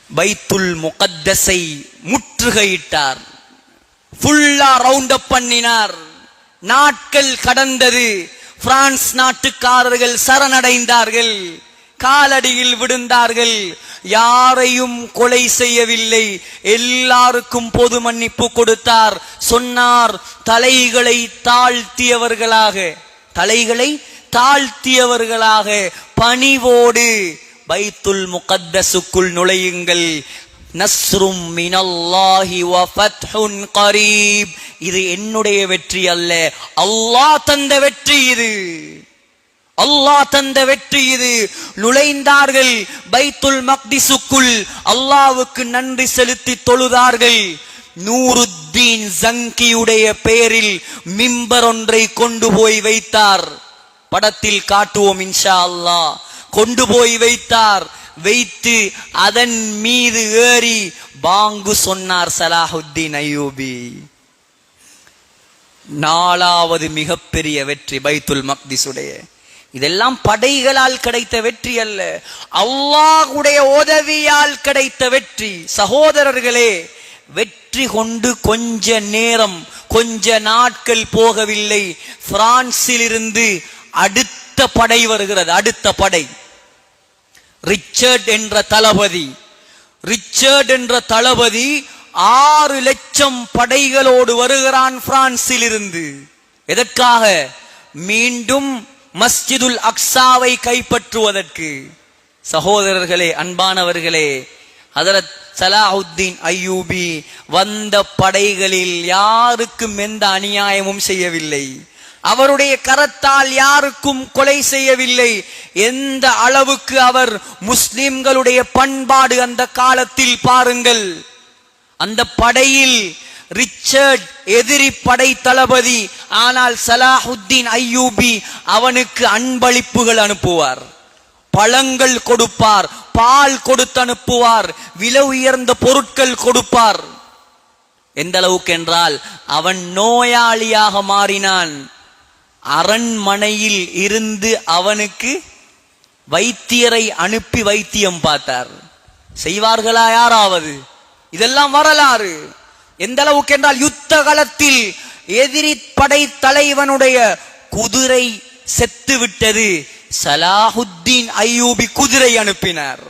பைத்துல் முகத்தஸை முற்றுகையிட்டார். ஃபுல்லா ரவுண்ட் அப் பண்ணினார். நாட்கள் கடந்தது. பிரான்ஸ் நாட்டுக்காரர்கள் சரணடைந்தார்கள், காலடியில் விழுந்தார்கள். யாரையும் கொலை செய்யவில்லை, எல்லாருக்கும் பொது மன்னிப்பு கொடுத்தார். சொன்னார், தலைகளை தாழ்த்தியவர்களாக பணிவோடு பைத்துல் முகத்தஸுக்குள் நுழையுங்கள். நஸ்ரும் மினல்லாஹி வ ஃபத்ஹுன் கரீப். இது என்னுடைய வெற்றி அல்ல, அல்லாஹ் தந்த வெற்றி. இது அல்லாஹ் தந்த வெற்றி இது. நுழைந்தார்கள் பைத்துல் மக்திசுக்குள், அல்லாஹ்வுக்கு நன்றி செலுத்தி தொழுதார்கள். நூருத்தீன் ஜங்கியுடைய பெயரில் மிம்பர் ஒன்றை கொண்டு போய் வைத்தார். படத்தில் காட்டுவோம் இன்ஷா அல்லாஹ். கொண்டு போய் வைத்தார். வைத்து அதன் மீது ஏறி பாங்கு சொன்னார் சலாஹுத்தீன் அய்யூபி. நாலாவது மிகப்பெரிய வெற்றி பைத்துல் மக்திசுடைய. இதெல்லாம் படைகளால் கிடைத்த வெற்றி அல்ல, அல்லாஹ்வுடைய உதவியால் கிடைத்த வெற்றி. சகோதரர்களே, வெற்றி கொண்டு கொஞ்ச நேரம் கொஞ்ச நாட்கள் போகவில்லை, பிரான்சில் இருந்து அடுத்த படை வருகிறது. அடுத்த படை ரிச்சர்ட் என்ற தளபதி 6 லட்சம் படைகளோடு வருகிறான் பிரான்சில் இருந்து. எதற்காக? மீண்டும் மஸ்ஜிதுல் அக்ஸாவை கைப்பற்றுவதற்கு. சகோதரர்களே, அன்பானவர்களே, ஹஜரத் சலாஹுத்தீன் அய்யூபி வந்த படைகளில் யாருக்கும் எந்த அநியாயமும் செய்யவில்லை. அவருடைய கரத்தால் யாருக்கும் கொலை செய்யவில்லை. எந்த அளவுக்கு அவர் முஸ்லிம்களுடைய பண்பாடு அந்த காலத்தில் பாருங்கள். அந்த படையில் ரிச்சர்ட் எதிரி படை தளபதி, ஆனால் சலாஹுத்தீன் அய்யூபி அவனுக்கு அன்பளிப்புகள் அனுப்புவார், பழங்கள் கொடுப்பார், பால் கொடுத்து அனுப்புவார், விலை உயர்ந்த பொருட்கள் கொடுப்பார். எந்த அளவுக்கு என்றால் அவன் நோயாளியாக மாறினான். அரண்மனையில் இருந்து அவனுக்கு வைத்தியரை அனுப்பி வைத்தியம் பார்த்தார். செய்வார்களா யாராவது? இதெல்லாம் வரலாறு. எந்த அளவுக்கு என்றால் யுத்த களத்தில் எதிரி படை தலைவனுடைய குதிரை செத்து விட்டது. சலாஹுத்தீன் அய்யூபி குதிரை அனுப்பினார்.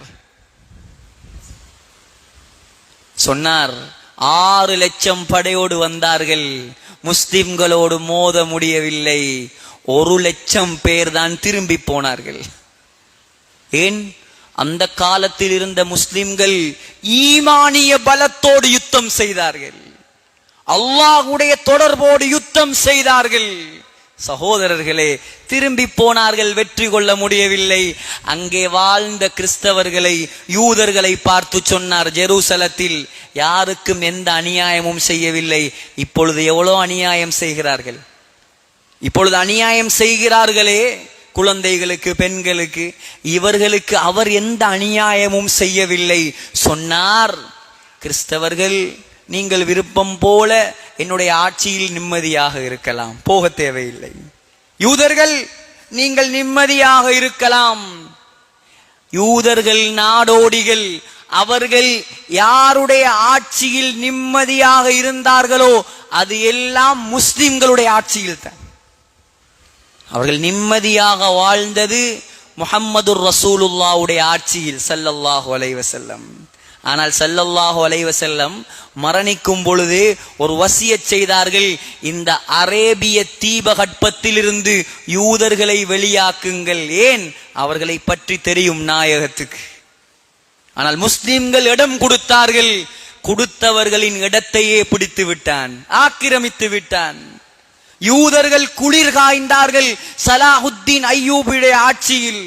சொன்னார், 6 லட்சம் படையோடு வந்தார்கள், முஸ்லிம்களோடு மோத முடியவில்லை. 1 லட்சம் பேர் தான் திரும்பி போனார்கள். ஏன்? அந்த காலத்தில் இருந்த முஸ்லிம்கள் ஈமானிய பலத்தோடு யுத்தம் செய்தார்கள், அல்லாஹ்வுடைய தொடர்போடு யுத்தம் செய்தார்கள். சகோதரர்களே, திரும்பி போனார்கள், வெற்றி கொள்ள முடியவில்லை. அங்கே வாழ்ந்த கிறிஸ்தவர்களை, யூதர்களை பார்த்து சொன்னார், ஜெருசலத்தில் யாருக்கும் எந்த அநியாயமும் செய்யவில்லை. இப்பொழுது எவ்வளோ அநியாயம் செய்கிறார்கள். இப்பொழுது அநியாயம் செய்கிறார்களே, குழந்தைகளுக்கு, பெண்களுக்கு, இவர்களுக்கு அவர் எந்த அநியாயமும் செய்யவில்லை. சொன்னார், கிறிஸ்தவர்கள், நீங்கள் விருப்பம் போல என்னுடைய ஆட்சியில் நிம்மதியாக இருக்கலாம், போக தேவையில்லை. யூதர்கள், நீங்கள் நிம்மதியாக இருக்கலாம். யூதர்கள் நாடோடிகள், அவர்கள் யாருடைய ஆட்சியில் நிம்மதியாக இருந்தார்களோ அது எல்லாம் முஸ்லிம்களுடைய ஆட்சியில் தான். அவர்கள் நிம்மதியாக வாழ்ந்தது முஹம்மதுர் ரசூலுல்லாஹ்வுடைய ஆட்சியில் ஸல்லல்லாஹு அலைஹி வஸல்லம். ஆனால் ஸல்லல்லாஹு அலைஹி வஸல்லம் மரணிக்கும் பொழுது ஒரு வசியத் செய்தார்கள், இந்த அரேபிய தீபகற்பத்திலிருந்து யூதர்களை வெளியாக்குங்கள். ஏன்? அவர்களை பற்றி தெரியும் நாயகத்துக்கு. ஆனால் முஸ்லிம்கள் இடம் கொடுத்தார்கள். கொடுத்தவர்களின் இடத்தையே பிடித்து விட்டான், ஆக்கிரமித்து விட்டான். யூதர்கள் குளிர் காய்ந்தார்கள் சலாஹுத்தீன் அய்யூபியுடைய ஆட்சியில்.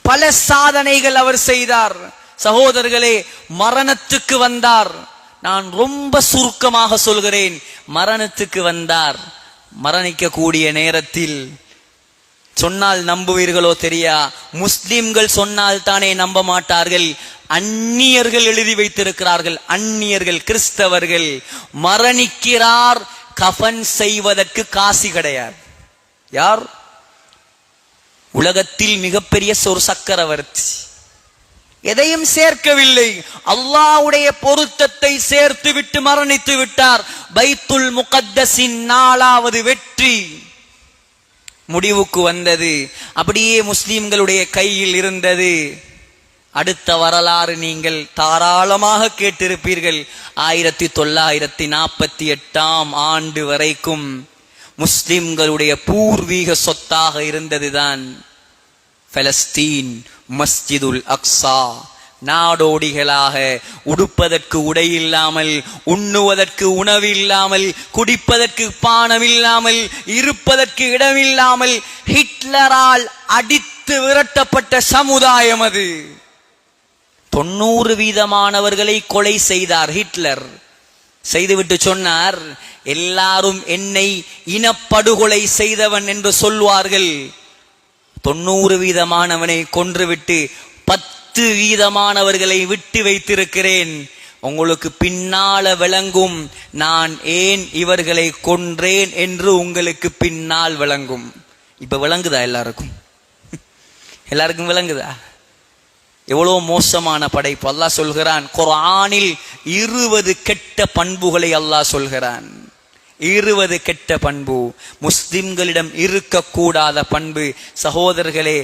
பல சாதனைகள் அவர் செய்தார். சகோதரர்களே, மரணத்துக்கு வந்தார். நான் ரொம்ப சுருக்கமாக சொல்கிறேன். மரணத்துக்கு வந்தார். மரணிக்கக்கூடிய நேரத்தில், சொன்னால் நம்புவீர்களோ தெரியா, முஸ்லிம்கள் சொன்னால் தானே நம்ப மாட்டார்கள், அந்நியர்கள் எழுதி வைத்திருக்கிறார்கள். அந்நியர்கள், கிறிஸ்தவர்கள். மரணிக்கிறார், கஃன் செய்வதற்கு காசு கிடையாது. யார்? உலகத்தில் மிகப்பெரிய ஒரு சக்கரவர்த்தி, எதையும் சேர்க்கவில்லை, அல்லாஹ்வுடைய பொருத்தத்தை சேர்த்து விட்டு மரணித்து விட்டார். பைத்துல் முகத்தஸின் 4வது வெற்றி முடிவுக்கு வந்தது. அப்படியே முஸ்லிம்களுடைய கையில் இருந்தது. அடுத்த வரலாறு நீங்கள் தாராளமாக கேட்டிருப்பீர்கள். 1948ஆம் ஆண்டு வரைக்கும் முஸ்லிம்களுடைய பூர்வீக சொத்தாக இருந்ததுதான் பலஸ்தீன், மஸ்ஜிதுல் அக்ஸா, நாடோடிகளாக, உடுப்பதற்கு உடை இல்லாமல், உண்ணுவதற்கு உணவு இல்லாமல், குடிப்பதற்கு பானம் இல்லாமல், இருப்பதற்கு இடமில்லாமல் ஹிட்லரால் அடித்து விரட்டப்பட்ட சமுதாயம் அது. 90% கொலை செய்தார் ஹிட்லர். செய்துவிட்டு சொன்னார், எல்லாரும் என்னை இனப்படுகொலை செய்தவன் என்று சொல்வார்கள். 90% கொன்றுவிட்டு 10% விட்டு வைத்திருக்கிறேன். உங்களுக்கு பின்னால விளங்கும் நான் ஏன் இவர்களை கொன்றேன் என்று உங்களுக்கு பின்னால் விளங்கும். இப்ப விளங்குதா? எல்லாருக்கும் விளங்குதா? எவ்வளவு மோசமான படைப்பு. அல்லாஹ் சொல்கிறான் குர்ஆனில் 20 கெட்ட பண்புகளை அல்லாஹ் சொல்கிறான். 20 கெட்ட பண்பு முஸ்லிம்களிடம் இருக்கக்கூடாத பண்பு. சகோதரர்களே,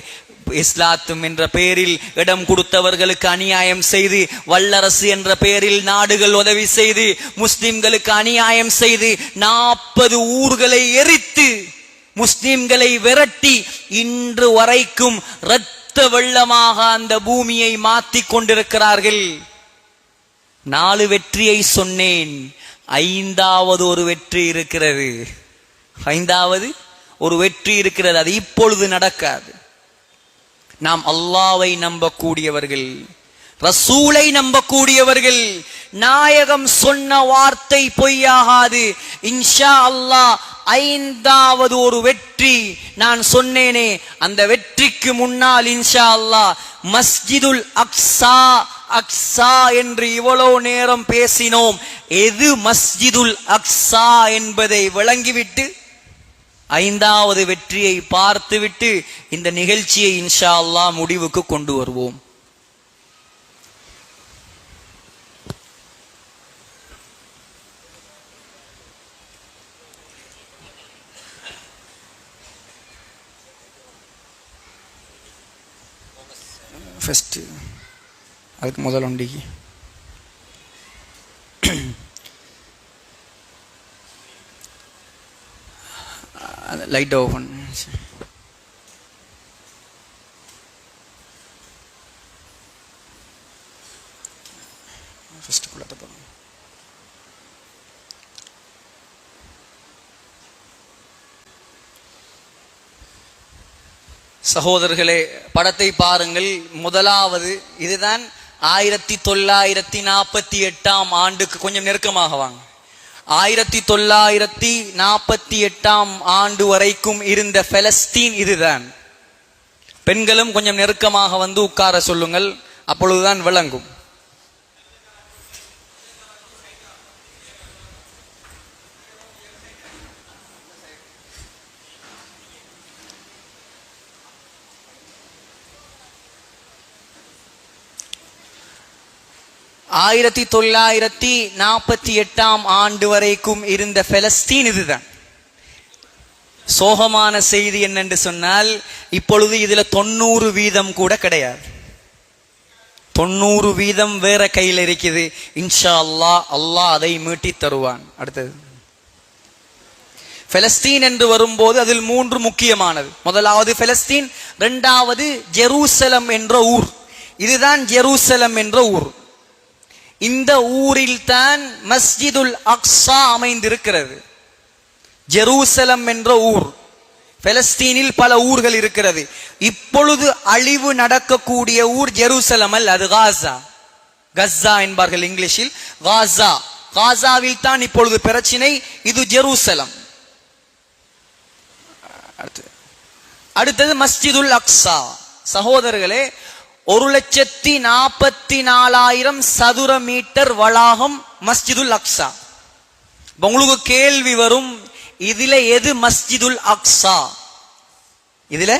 இஸ்லாத்தும் என்ற பெயரில் இடம் கொடுத்தவர்களுக்கு அநியாயம் செய்து, வல்லரசு என்ற பெயரில் நாடுகள் உதவி செய்து, முஸ்லிம்களுக்கு அநியாயம் செய்து 40 ஊர்களை எரித்து முஸ்லிம்களை விரட்டி இன்று வரைக்கும் இரத்த வெள்ளமாக அந்த பூமியை மாற்றி கொண்டிருக்கிறார்கள். 4 வெற்றியை சொன்னேன், 5வது ஒரு வெற்றி இருக்கிறது. 5வது ஒரு வெற்றி இருக்கிறது. அது இப்பொழுது நடக்காது. நாம் அல்லாஹ்வை நம்பக்கூடியவர்கள், ரசூலை நம்பக்கூடியவர்கள். நாயகம் சொன்ன வார்த்தை பொய்யாகாது. இன்ஷா அல்லாஹ் 5வது ஒரு வெற்றி நான் சொன்னேனே, அந்த வெற்றிக்கு முன்னால் இன்ஷா அல்லாஹ் மஸ்ஜிதுல் அக்ஸா அக்ஸா என்று இவ்வளவு நேரம் பேசினோம். எது மஸ்ஜிதுல் அக்ஸா என்பதை விளங்கிவிட்டு 5வது வெற்றியை பார்த்துவிட்டு இந்த நிகழ்ச்சியை இன்ஷா அல்லாஹ் முடிவுக்கு கொண்டு வருவோம். ஃபர்ஸ்ட் அதுக்கு முதல் ஒண்டிக்கு லைட் ஆஃப் பண்ணு. ஃபர்ஸ்ட் குள்ளத போறோம். சகோதரர்களே, படத்தை பாருங்கள். முதலாவது இதுதான் 1948 ஆண்டுக்கு கொஞ்சம் நெருக்கமாக வாங்க. 1948 ஆண்டு வரைக்கும் இருந்த பலஸ்தீன் இதுதான். பெண்களும் கொஞ்சம் நெருக்கமாக வந்து உட்கார சொல்லுங்கள், அப்பொழுதுதான் விளங்கும். ஆயிரத்தி 1948 ஆண்டு வரைக்கும் இருந்த பலஸ்தீன் இதுதான். சோகமான செய்தி என்னென்று சொன்னால், இப்பொழுது இதுல 90% கூட கிடையாது. 90% வேற கையில் இருக்குது. இன்ஷா அல்லாஹ், அல்லாஹ் அதை மீட்டி தருவான். அடுத்தது பலஸ்தீன் என்று வரும்போது அதில் 3 முக்கியமானது. முதலாவது பலஸ்தீன், 2வது ஜெருசலம் என்ற ஊர். இதுதான் ஜெருசலம் என்ற ஊர். இந்த ஊரில் தான் மஸ்ஜிதுல் அக்ஸா அமைந்திருக்கிறது. ஜெருசலம் என்ற ஊர். பலஸ்தீனில் பல ஊர்கள் இருக்கிறது. இப்பொழுது அழிவு நடக்கக்கூடிய ஊர் ஜெருசலம் அல்ல, அது காசா. கஸ்ஸா என்பார்கள் இங்கிலீஷில். காசா, காசாவில் தான் இப்பொழுது பிரச்சனை. இது ஜெருசலம். அடுத்தது மஸ்ஜிதுல் அக்ஸா. சகோதரர்களே, 1,44,000 சதுர மீட்டர் வளாகம் மஸ்ஜிதுல் அக்ஸா. உங்களுக்கு கேள்வி வரும், இதுல எது மஸ்ஜிதுல் அக்ஸா? இதுல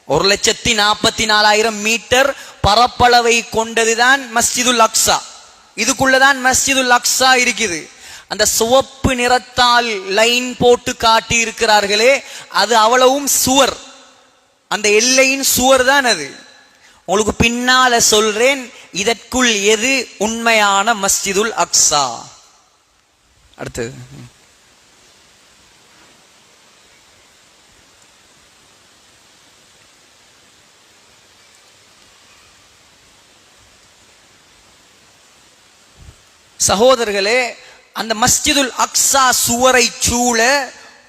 1,44,000 மீட்டர் பரப்பளவை கொண்டதுதான் மஸ்ஜிதுல் அக்ஸா. இதுக்குள்ளதான் மஸ்ஜிதுல் அக்ஸா இருக்குது. அந்த சிவப்பு நிறத்தால் லைன் போட்டு காட்டி இருக்கிறார்களே, அது அவ்வளவும் சுவர், அந்த எல்லையின் சுவர் தான் அது. உங்களுக்கு பின்னால சொல்றேன் இதற்குள் எது உண்மையான மஸ்ஜிதுல் அக்ஸா. அடுத்தது சகோதரர்களே, அந்த மஸ்ஜிதுல் அக்ஸா சுவரை சூழ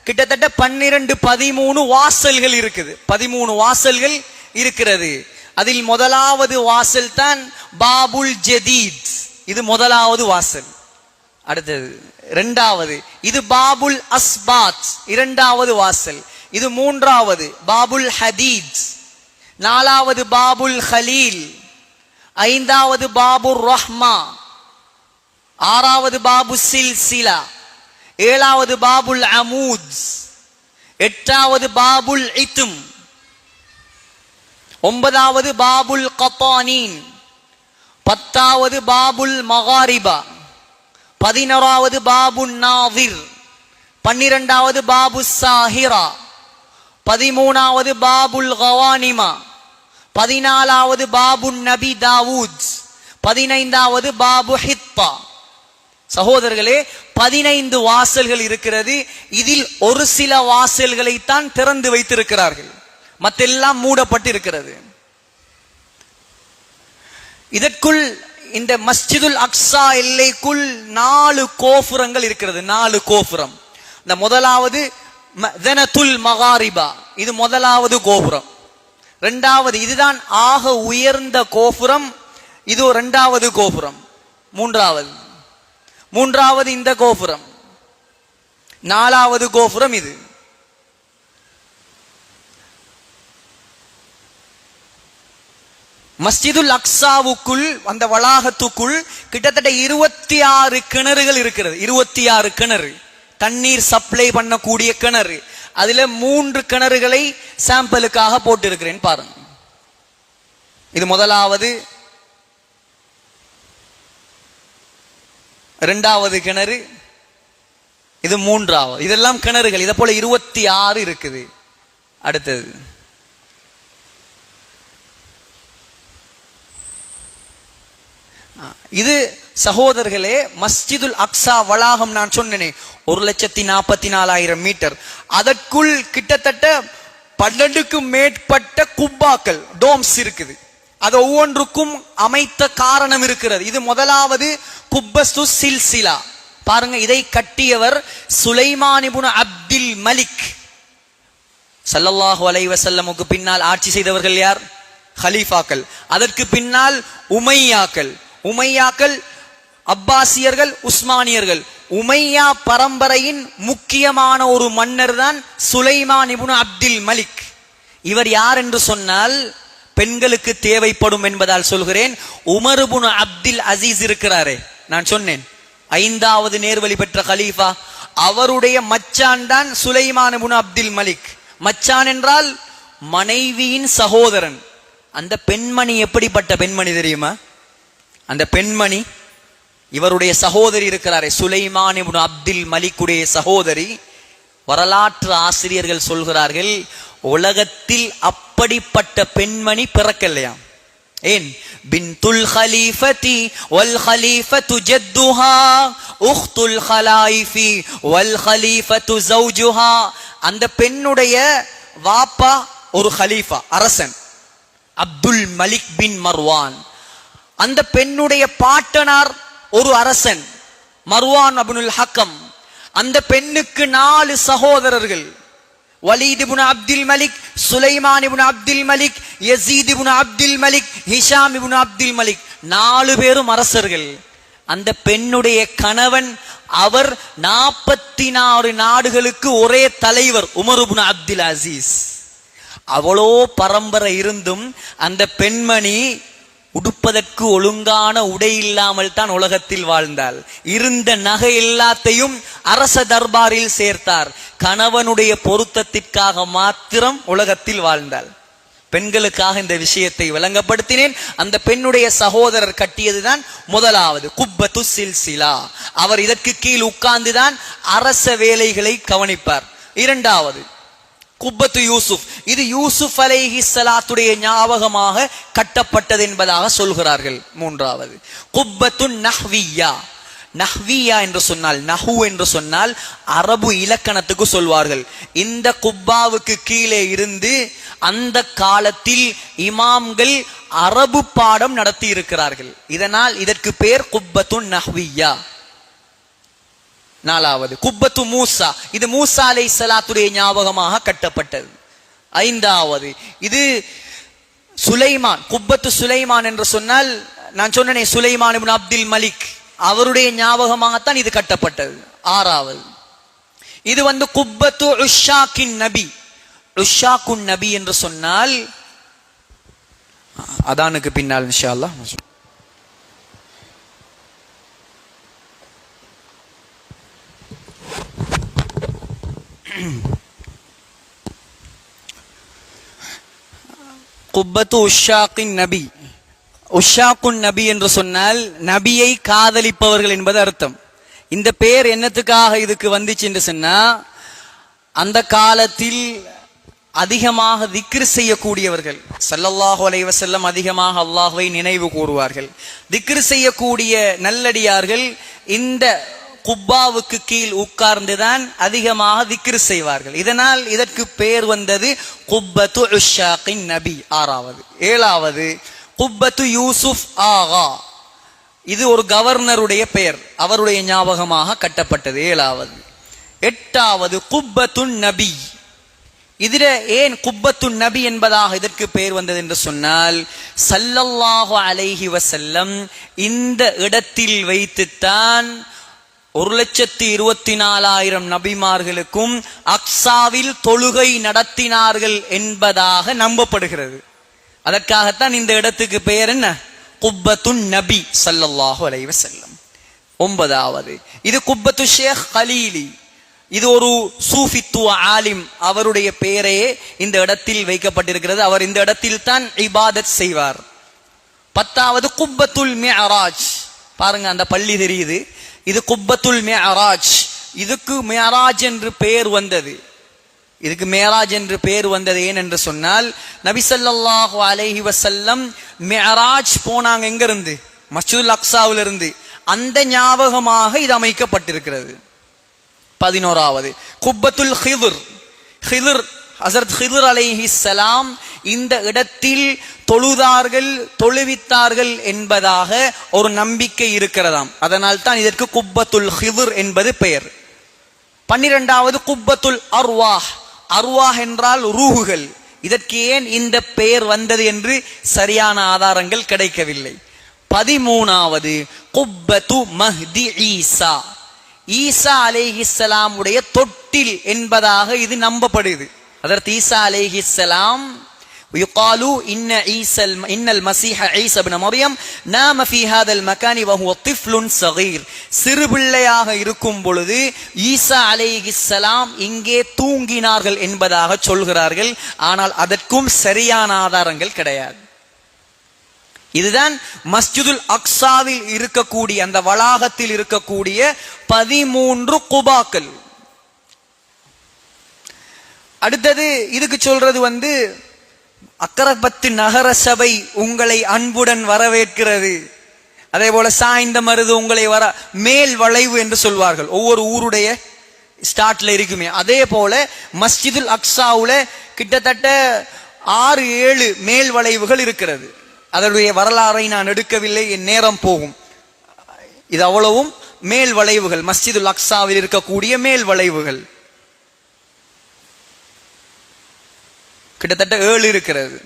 கிட்டத்தட்ட 12-13 வாசல்கள் இருக்குது. 13 வாசல்கள் இருக்கிறது. அதில் முதலாவது வாசல் தான் பாபுல் ஜதீத். இது முதலாவது வாசல். அடுத்தது இரண்டாவது, இது பாபுல் அஸ்பாத், இரண்டாவது வாசல். இது மூன்றாவது பாபுல் ஹதீத். நாலாவது பாபுல் ஹலீல். ஐந்தாவது பாபுர் ரஹ்மா. ஆறாவது பாபு சில்சிலா. ஏழாவது பாபுல் அமூத். எட்டாவது பாபுல் இத்தும். ஒன்பதாவது பாபுல் கத்தானீன். பத்தாவது பாபுல் மகாரிபா. 11வது பாபுல் நாவிர். 12வது பாபு சாஹிரா. 13வது பாபுல் கவானிமா. 14வது பாபு நபி தாவூத். 15வது பாபு ஹித்தா. சகோதரர்களே, 15 வாசல்கள் இருக்கிறது. இதில் ஒரு சில வாசல்களை தான் திறந்து வைத்திருக்கிறார்கள், மற்றெல்லாம் மூடப்பட்டு இருக்கிறது. இதற்குள், இந்த மஸ்ஜிதுல் அக்ஸா எல்லைக்குள் 4 கோபுரங்கள் இருக்கிறது. 4 கோபுரம். இந்த முதலாவது மதனத்துல் மகாரிபா, இது முதலாவது கோபுரம். இரண்டாவது, இதுதான் ஆக உயர்ந்த கோபுரம், இது இரண்டாவது கோபுரம். மூன்றாவது இந்த கோபுரம். 4வது கோபுரம் இது. மஸ்ஜிதுல் அக்ஸாவுக்குள், அந்த வளாகத்துக்குள் கிட்டத்தட்ட 26 கிணறுகள் இருக்கிறது. 26 கிணறு, தண்ணீர் சப்ளை பண்ணக்கூடிய கிணறு. அதுல 3 கிணறுகளை சாம்பிளுக்காக போட்டு இருக்கிறேன் பாருங்க. இது முதலாவது, இரண்டாவது கிணறு, இது மூன்றாவது. இதெல்லாம் கிணறுகள். இதை போல 26 இருக்குது. அடுத்தது இது சகோதரர்களே மஸ்ஜிதுல் அக்ஸா வளாகம். நான் சொன்னேனே 1,44,000 மீட்டர். அதற்குள் கிட்டத்தட்ட 12க்கும் மேற்பட்ட குப்பாக்கள், டோம்ஸ் இருக்குது. அது ஒவ்வொன்றுக்கும் அமைத்த காரணம் இருக்கிறது. இது முதலாவது குப்பஸ்து சில்சிலா. பாருங்க, இதை கட்டியவர் சுலைமான் இப்னு அப்துல் மலிக். ஸல்லல்லாஹு அலைஹி வஸல்லமுக்கு பின்னால் ஆட்சி செய்தவர்கள் யார்? ஹலீஃபாக்கள். அதற்கு பின்னால் உமையாக்கள். அப்பாசியர்கள், உஸ்மானியர்கள். உமையா பரம்பரையின் முக்கியமான ஒரு மன்னர் தான் சுலைமான் இப்னு அப்துல் மலிக். இவர் யார் என்று சொன்னால், பெண்களுக்கு தேவைப்படும் என்பதால் சொல்கிறேன், உமர் இப்னு அப்துல் அசீஸ் இருக்கிறாரே, நான் சொன்னேன் 5வது நேர்வழி பெற்ற கலீஃபா, அவருடைய மச்சான் தான் சுலைமான் இப்னு அப்துல் மலிக். மச்சான் என்றால் மனைவியின் சகோதரன். அந்த பெண்மணி எப்படிப்பட்ட பெண்மணி தெரியுமா? அந்த பெண்மணி இவருடைய சகோதரி இருக்கிறாரே, சுலைமான் இப்னு அப்துல் மலிக்குடைய சகோதரி. வரலாற்று ஆசிரியர்கள் சொல்கிறார்கள், உலகத்தில் அப்படிப்பட்ட பெண்மணி பிறக்கலையாம். ஏன்? பின்துல் ஹலீஃபதி வல் ஹலீஃபத்து ஜத்துஹா உக்துல் ஹலாயிஃபி வல் ஹலீஃபத்து ஜௌஜுஹா. அந்த பெண்ணுடைய வாப்பா ஒரு ஹலீஃபா, அரசன், அப்துல் மலிக் பின் மர்வான். அந்த பெண்ணுடைய பாட்டனார் ஒரு அரசன், மர்வான் அப்னுல் ஹக்கம். அந்த பெண்ணுக்கு 4 சகோதரர்கள், வலீத் இப்னு அப்துல் மலிக், சுலைமான் இப்னு அப்துல் மலிக், யஸீத் இப்னு அப்துல் மலிக், ஹிஷாம் இப்னு அப்துல் மலிக். 4 பேரும் அரசர்கள். அந்த பெண்ணுடைய கணவன், அவர் 44 நாடுகளுக்கு ஒரே தலைவர், உமர் இப்னு அப்துல் அசீஸ். அவ்வளோ பரம்பரை இருந்தும் அந்த பெண்மணி உடுப்பதற்கு ஒழுங்கான உடை இல்லாமல் தான் உலகத்தில் வாழ்ந்தாள். இருந்த நகை எல்லாத்தையும் அரச தர்பாரில் சேர்த்தார். கணவனுடைய பொருத்தத்திற்காக மாத்திரம் உலகத்தில் வாழ்ந்தாள். பெண்களுக்காக இந்த விஷயத்தை விளங்கப்படுத்தினேன். அந்த பெண்ணுடைய சகோதரர் கட்டியதுதான் முதலாவது குப்பத்து சில்சிலா. அவர் இதற்கு கீழ் உட்கார்ந்துதான் அரச வேலைகளை கவனிப்பார். இரண்டாவது குப்பத்து யூசுப். இது யூசுப் அலைஹிஸ்ஸலாத்துடைய ஞாபகமாக கட்டப்பட்டது என்பதாக சொல்கிறார்கள். மூன்றாவது குப்பத்து நஹ்வியா. நஹ்வியா என்று சொன்னால், நஹு என்று சொன்னால் அரபு இலக்கணத்துக்கு சொல்வார்கள். இந்த குப்பாவுக்கு கீழே இருந்து அந்த காலத்தில் இமாம்கள் அரபு பாடம் நடத்தி இருக்கிறார்கள். இதனால் இதற்கு பேர் குப்பத்துன் நஹ்வியா. நாலாவது குப்பத்து மூசா, இது மூசா அலைஹிஸ்ஸலாத்துடைய ஞாபகமாக கட்டப்பட்டது. ஐந்தாவது இது சுலைமான், குப்பத்து சுலைமான் என்று சொன்னால் நான் சொன்னேனே சுலைமான் இப்னு அப்துல் மலிக், அவருடைய ஞாபகமாகத்தான் இது கட்டப்பட்டது. ஆறாவது இது குப்பத்து உஷாக்கின் நபி. உஷாக்குன் நபி என்று சொன்னால் அதானுக்கு பின்னால் இன்ஷா அல்லாஹ். குப்பத்து உஷாக்கின் நபி. உஷாக்குன் நபி என்று சொன்னால் நபியை காதலிப்பவர்கள் என்பது அர்த்தம். இந்த பேர் என்னத்துக்காக இதுக்கு வந்துச்சு என்று சொன்னா, அந்த காலத்தில் அதிகமாக திக்ர் செய்யக்கூடியவர்கள் ஸல்லல்லாஹு அலைஹி வஸல்லம் அதிகமாக அல்லாஹ்வை நினைவு கூறுவார்கள். திக்ர் செய்யக்கூடிய நல்லடியார்கள் இந்த குப்பாவுக்கு கீழ் உட்கார்ந்துதான் அதிகமாக திக்ர் செய்வார்கள். இதனால் இதற்கு பேர் வந்தது குப்பத்து உஷாக்கின் நபி. ஆறாவது. ஏழாவது குப்பத்து யூசுப் ஆகா, இது ஒரு கவர்னருடைய பெயர், அவருடைய ஞாபகமாக கட்டப்பட்டது. ஏழாவது. எட்டாவது குப்பத்துன் நபி. இதில் ஏன் குப்பத்துன் நபி என்பதாக இதற்கு பெயர் வந்தது என்று சொன்னால், ஸல்லல்லாஹு அலைஹி வஸல்லம் இந்த இடத்தில் வைத்துத்தான் 1,24,000 நபிமார்களுக்கும் அக்ஸாவில் தொழுகை நடத்தினார்கள் என்பதாக நம்பப்படுகிறது. அதற்காகத்தான் இந்த இடத்துக்கு பெயர் என்ன, குப்பத்துன் நபி ஸல்லல்லாஹு அலைஹி வஸல்லம். ஒன்பதாவது இது குப்பத்து ஷேக் கலீலி, இது ஒரு சூஃபித்துவ ஆலிம், அவருடைய பெயரே இந்த இடத்தில் வைக்கப்பட்டிருக்கிறது. அவர் இந்த இடத்தில் தான் இபாதத் செய்வார். பத்தாவது குப்பத்துல் மிஅராஜ், பாருங்க அந்த பள்ளி தெரியுது, இது குப்பத்துல் மிஅராஜ். இதுக்கு மிஅராஜ் என்று பெயர் வந்தது. இதுக்கு மிஅராஜ் என்று பெயர் வந்தது ஏன் என்று சொன்னால், நபி ஸல்லல்லாஹு அலைஹி வஸல்லம் மிஅராஜ் போனாங்க எங்க இருந்து, மஸ்ஜிதுல் அக்ஸாவில் இருந்து. அந்த ஞாபகமாக இது அமைக்கப்பட்டிருக்கிறது. 11வது குப்பத்துல் ஹிதுர். ஹிதுர், ஹஸரத் ஹிதுர் அலைஹிஸ்ஸலாம் இந்த இடத்தில் தொழுதார்கள், தொழுவித்தார்கள் என்பதாக ஒரு நம்பிக்கை இருக்கிறதாம். அதனால் தான் இதற்கு குப்பத்துல் ஹிதுர் என்பது பெயர். 12வது குப்பத்துல் அர்வாஹ். அர்வாஹ் என்றால் ரூஹுகள். இதற்கு ஏன் இந்த பெயர் வந்தது என்று சரியான ஆதாரங்கள் கிடைக்கவில்லை. 13வது குப்பத்து மஹ்தி ஈசா. ஈசா அலைஹிஸ்ஸலாம் உடைய தொட்டில் என்பதாக இது நம்பப்படுது. அதற்கு ஈசா அலைஹிஸ்ஸலாம் يقالوا إن المسيح عيسى ابن مريم نام في هذا المكان وهو طفل صغير. சிறுபிள்ளையாக இருக்கும் பொழுது ஈசா அலைஹிஸ்ஸலாம் இங்கே தூங்கினார்கள் என்பதாக சொல்கிறார்கள். ஆனால் அதற்கும் சரியான ஆதாரங்கள் கிடையாது. இதுதான் மஸ்ஜிதுல் அக்ஸாவில் இருக்கக்கூடிய, அந்த வளாகத்தில் இருக்கக்கூடிய 13 குபாக்கள். அடுத்தது இதுக்கு சொல்றது அக்கரபத்து நகர சபை உங்களை அன்புடன் வரவேற்கிறது. அதே போல சாய்ந்த மருது உங்களை மேல் வளைவு என்று சொல்வார்கள், ஒவ்வொரு ஊருடைய ஸ்டார்ட்ல இருக்குமே. அதே போல மஸ்ஜிதுல் அக்ஸாவுல கிட்டத்தட்ட 6-7 மேல் வளைவுகள் இருக்கிறது. அதனுடைய வரலாறை நான் எடுக்கவில்லை, என் நேரம் போகும். இது அவ்வளவும் மேல் வளைவுகள், மஸ்ஜிதுல் அக்ஸாவில் இருக்கக்கூடிய மேல் வளைவுகள் கிட்டத்தட்ட 7 இருக்கிறது.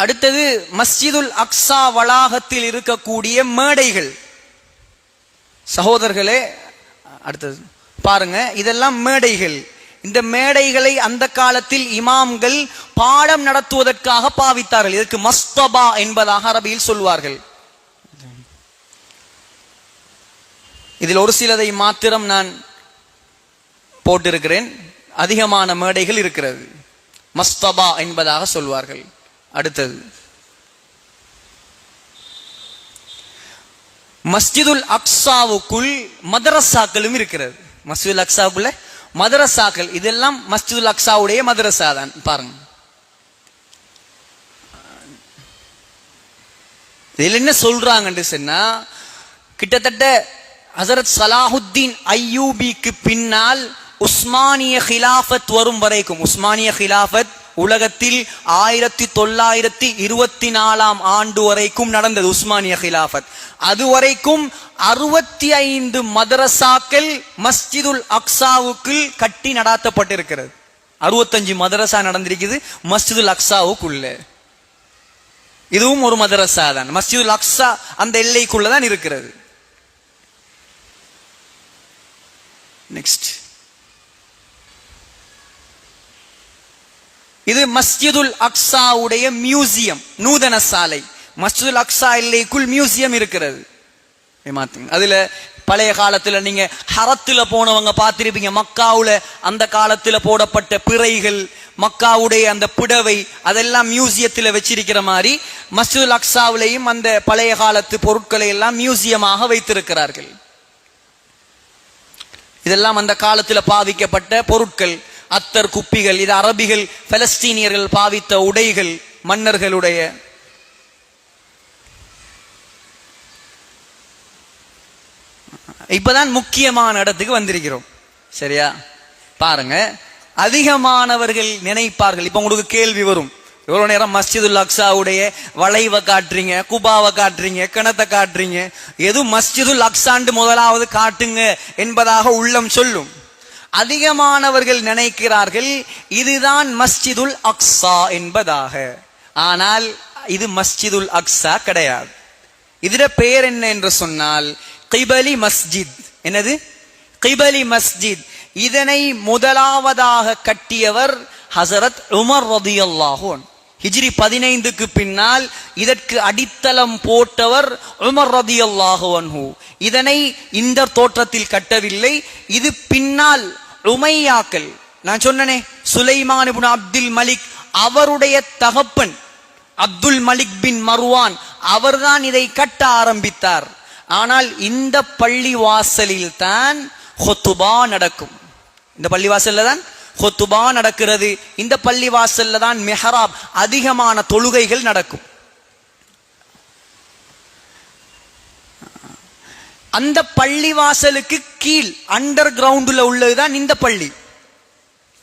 அடுத்தது மஸ்ஜிதுல் அக்ஸா வளாகத்தில் இருக்கக்கூடிய மேடைகள். சகோதரர்களே, அடுத்தது பாருங்க, இதெல்லாம் மேடைகள். இந்த மேடைகளை அந்த காலத்தில் இமாம்கள் பாடம் நடத்துவதற்காக பாவித்தார்கள். இதற்கு மஸ்தபா என்பதாக அரபியில் சொல்வார்கள். இதில் ஒரு சிலதை மாத்திரம் நான் போட்டிருக்கிறேன். அதிகமான மேடைகள் இருக்கிறது. மஸ்தபா என்பதாக சொல்வார்கள். அடுத்தது மஸ்ஜிதுல் அக்ஸாவுக்குள் மதரசாக்களும் இருக்கிறது. மஸ்ஜிதுல் அக்ஸாவுக்குள்ள மதரசாக்கள், இதெல்லாம் மஸ்ஜிதுல் அக்ஸாவுடைய மதரசா தான். பாருங்க, இதில் என்ன சொல்றாங்கன்னு சொன்னா, கிட்டத்தட்ட ஹஸரத் ஸலாஹுத்தீன் அய்யூபிக்கு பின்னால் உஸ்மானிய ஹிலாஃபத் வரும் வரைக்கும், உஸ்மானிய ஹிலாஃபத் உலகத்தில் 1924 ஆண்டு வரைக்கும் நடந்தது. உஸ்மானிய ஹிலாஃபத் அதுவரைக்கும் 65 மதரசாக்கள் மஸ்ஜிதுல் அக்ஸாவுக்குள் கட்டி நடாத்தப்பட்டிருக்கிறது. 65 மதரசா நடந்திருக்குது மஸ்ஜிதுல் அக்ஸாவுக்குள்ள. இதுவும் ஒரு மதரசா தான். மஸ்ஜிதுல் அக்ஸா அந்த எல்லைக்குள்ளதான் இருக்கிறது. நெக்ஸ்ட், இது மஸ்ஜிதுல் அக்ஸாவுடைய மியூசியம், நூதன சாலை. மஸ்ஜிதுல் அக்ஸா எல்லைக்குள் மியூசியம் இருக்கிறது. அதுல பழைய காலத்துல நீங்க ஹரத்துல போனவங்க பார்த்திருப்பீங்க, மக்காவுல அந்த காலத்துல போடப்பட்ட பிறைகள், மக்காவுடைய அந்த புடவை, அதெல்லாம் மியூசியத்துல வச்சிருக்கிற மாதிரி மஸ்ஜிதுல் அக்ஸாவிலையும் அந்த பழைய காலத்து பொருட்களை எல்லாம் மியூசியமாக வைத்திருக்கிறார்கள். இதெல்லாம் அந்த காலத்துல பாவிக்கப்பட்ட பொருட்கள், அத்தர் குப்பிகள். இது அரபிகள் பலஸ்தீனியர்கள் பாவித்த உடைகள், மன்னர்களுடைய. இப்பதான் முக்கியமான இடத்துக்கு வந்திருக்கிறோம். சரியா? பாருங்க, அதிகமானவர்கள் நினைப்பார்கள், இப்ப உங்களுக்கு கேள்வி வரும், எவ்வளவு நேரம் மஸ்ஜிதுல் அக்ஸாவுடைய வளைவை காட்டுறீங்க, குபாவை காட்டுறீங்க, கிணத்தை காட்டுறீங்க, எது மஸ்ஜிதுல் அக்ஸாண்டு முதலாவது காட்டுங்க என்பதாக உள்ளம் சொல்லும். அதிகமானவர்கள் நினைக்கிறார்கள் இதுதான் மஸ்ஜிதுல் அக்ஸா என்பதாக. ஆனால் இது மஸ்ஜிதுல் அக்ஸா கிடையாது. இதோட பெயர் என்ன என்று சொன்னால் கிபலி மஸ்ஜித். என்னது? கிபலி மஸ்ஜித். இதனை முதலாவதாக கட்டியவர் ஹஸரத் உமர் ரலியல்லாஹு அன்ஹு. ஹிஜ்ரி 15க்கு பின்னால் இதற்கு அடித்தளம் போட்டவர் உமர் ரலியல்லாஹு அன்ஹு. இதனை இந்த தோற்றத்தில் கட்டவில்லை. இது பின்னால் உமையாக்கள், நான் சொன்னனே சுலைமான் இப்னு அப்துல் மலிக், அவருடைய தகப்பன் அப்துல் மலிக் பின் மர்வான், அவர்தான் இதை கட்ட ஆரம்பித்தார். ஆனால் இந்த பள்ளி வாசலில் தான் ஹுத்துபா நடக்கும். இந்த பள்ளி வாசல்ல தான் ஹுத்துபா நடக்கிறது. இந்த பள்ளி வாசல்ல தான் மிஹ்ராப், அதிகமான தொழுகைகள் நடக்கும். அந்த பள்ளி வாசலுக்கு கீழ் அண்டர் கிரவுண்ட்ல உள்ளதுதான் இந்த பள்ளி.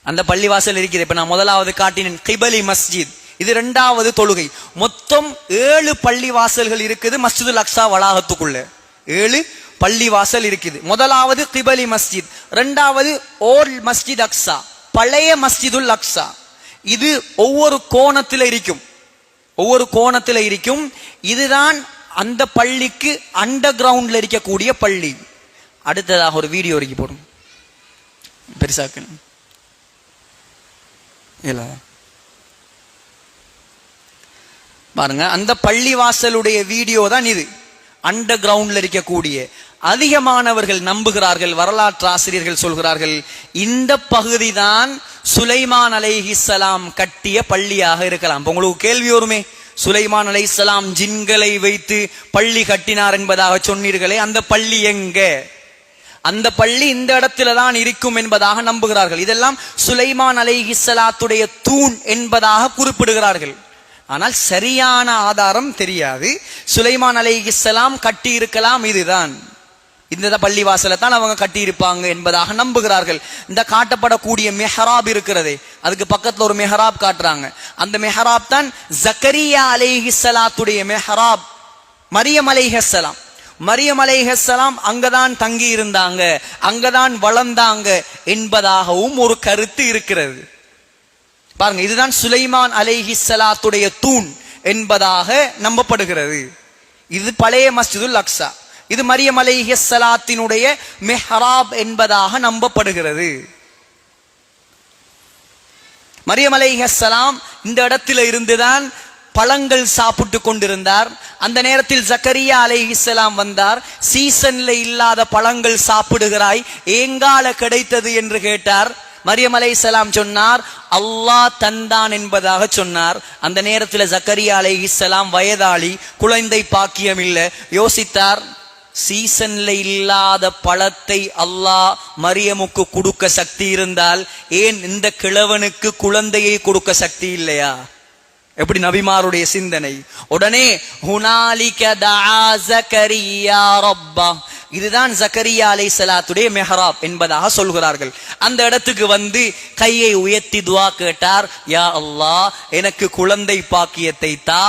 அந்த பள்ளி வாசல் இருக்கிறது. இப்ப நான் முதலாவது காட்டினேன் கிபலி மஸ்ஜித், இது 2வது தொழுகை. மொத்தம் 7 பள்ளி வாசல்கள் இருக்குது மஸ்ஜிதுல் அக்ஸா வளாகத்துக்குள்ள. 7 பள்ளி வாசல் இருக்குது. முதலாவது கிபலி மஸ்ஜித், 2வது ஓல்ட் மஸ்ஜித் அக்ஸா, பழைய மஸ்ஜிதுல் அக்ஸா. இது ஒவ்வொரு கோணத்தில் இருக்கும், ஒவ்வொரு கோணத்தில் இருக்கும். இதுதான் அந்த பள்ளிக்கு அண்டர் கிரவுண்ட்ல இருக்கக்கூடிய பள்ளி. அடுத்ததாக ஒரு வீடியோ இருக்கு, போடும் பெருசாக்கு. பாருங்க, அந்த பள்ளி வாசலுடைய வீடியோ தான் இது. அண்டர் கிரவுண்ட்ல இருக்கக்கூடிய அதிகமானவர்கள் நம்புகிறார்கள், வரலாற்று ஆசிரியர்கள் சொல்கிறார்கள், இந்த பகுதி தான் சுலைமான் அலைஹிஸ்ஸலாம் கட்டிய பள்ளியாக இருக்கலாம். உங்களுக்கு கேள்வி வருமே, சுலைமான் அலைஹிஸ்ஸலாம் ஜின்களை வைத்து பள்ளி கட்டினார் என்பதாக சொன்னீர்களே, அந்த பள்ளி எங்க? அந்த பள்ளி இந்த இடத்துல தான் இருக்கும் என்பதாக நம்புகிறார்கள். இதெல்லாம் சுலைமான் அலைஹிஸ்ஸலாத்துடைய தூண் என்பதாக குறிப்பிடுகிறார்கள். ஆனால் சரியான ஆதாரம் தெரியாது. சுலைமான் அலைஹிஸ்ஸலாம் கட்டி இருக்கலாம், இதுதான் இந்த பள்ளி வாசலை தான் அவங்க கட்டி இருப்பாங்க என்பதாக நம்புகிறார்கள். இந்த காட்டப்படக்கூடிய மெஹராப் இருக்கிறதே, அதுக்கு பக்கத்துல ஒரு மெஹராப் காட்டுறாங்க. அந்த மெஹராப் தான் ஜக்கரியா அலைஹிஸ்ஸலாத்துடைய மெஹராப். மரியம் அலைஹிஸ்ஸலாம், மரியம் அலைஹிஸ்ஸலாம் அங்கதான் தங்கி இருந்தாங்க, அங்கதான் வளர்ந்தாங்க என்பதாகவும் ஒரு கருத்து இருக்கிறது. பாருங்க, இதுதான் சுலைமான் அலைஹிஸ்ஸலாத்துடைய தூண் என்பதாக நம்பப்படுகிறது. இது பழைய மஸ்ஜிதுல் அக்ஸா. இது மரியம் அலைஹிஸ்ஸலாத்தினுடைய மிஹ்ராப் என்பதாக நம்பப்படுகிறது. மரியம் அலைஹிஸ்ஸலாம் இந்த இடத்துல இருந்துதான் பழங்கள் சாப்பிட்டு கொண்டிருந்தார். அந்த நேரத்தில் ஜக்கரியா அலைஹிஸ்ஸலாம் வந்தார். சீசன்ல இல்லாத பழங்கள் சாப்பிடுகிறாய், ஏங்கால கிடைத்தது என்று கேட்டார். மரியம் அலைஹிஸ்ஸலாம் சொன்னார், அல்லாஹ் தந்தான் என்பதாக சொன்னார். அந்த நேரத்தில் ஜக்கரியா அலைஹிஸ்ஸலாம் வயதாளி, குழந்தை பாக்கியம் இல்லை. யோசித்தார், சீசன்ல இல்லாத பழத்தை அல்லாஹ் மரியமுக்கு கொடுக்க சக்தி இருந்தால் ஏன் இந்த கிழவனுக்கு குழந்தையை கொடுக்க சக்தி இல்லையா? எப்படி நபிமாருடைய சிந்தனை. உடனே ஹுனாலிக தஆ ஜக்கரியா ரப்பா, இதுதான் ஜக்கரியா அலைஹிஸ்ஸலாத்துடைய மெஹராப் என்பதாக சொல்கிறார்கள். அந்த இடத்துக்கு வந்து கையை உயர்த்தி துஆ கேட்டார். யா அல்லாஹ், எனக்கு குழந்தை பாக்கியத்தை தா.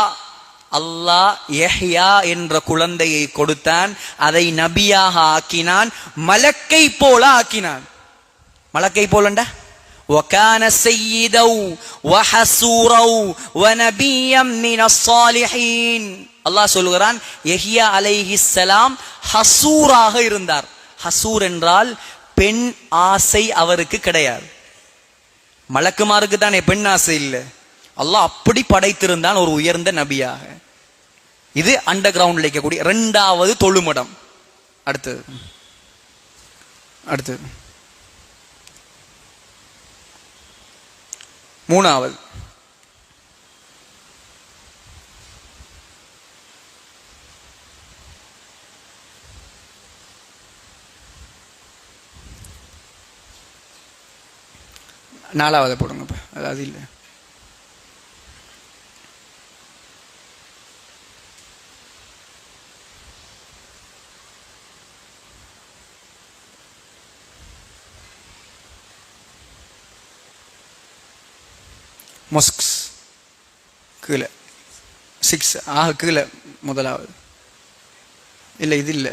அல்லாஹ் யஹ்யா என்ற குழந்தையை கொடுத்தான். அதை நபியாக ஆக்கினான். மலக்கை போல ஆக்கினான். மலக்கை போலண்டா وَكَانَ سَيِّدًا وَحَسُورًا وَنَبِيًّا مِنَ الصَّالِحِينَ. அல்லாஹ் சொல்கிறான், யஹ்யா அலைஹிஸ்ஸலாம் ஹசூராக இருந்தார். ஹசூர் என்றால் பெண் ஆசை அவருக்கு கிடையாது. மலக்குமாருக்கு தானே பெண் ஆசை இல்லை. அல்லாஹ் அப்படி படைத்திருந்தான் ஒரு உயர்ந்த நபியாக. இது அண்டர் கிரவுண்ட்ல இருக்கக்கூடிய 2வது தொழுமடம். அடுத்தது அடுத்தது 3வது நாலாவது போடுங்க. அது இல்லை. மொஸ்க்ஸ் கீழே 6 கீழே முதலாவது இல்லை, இது இல்லை.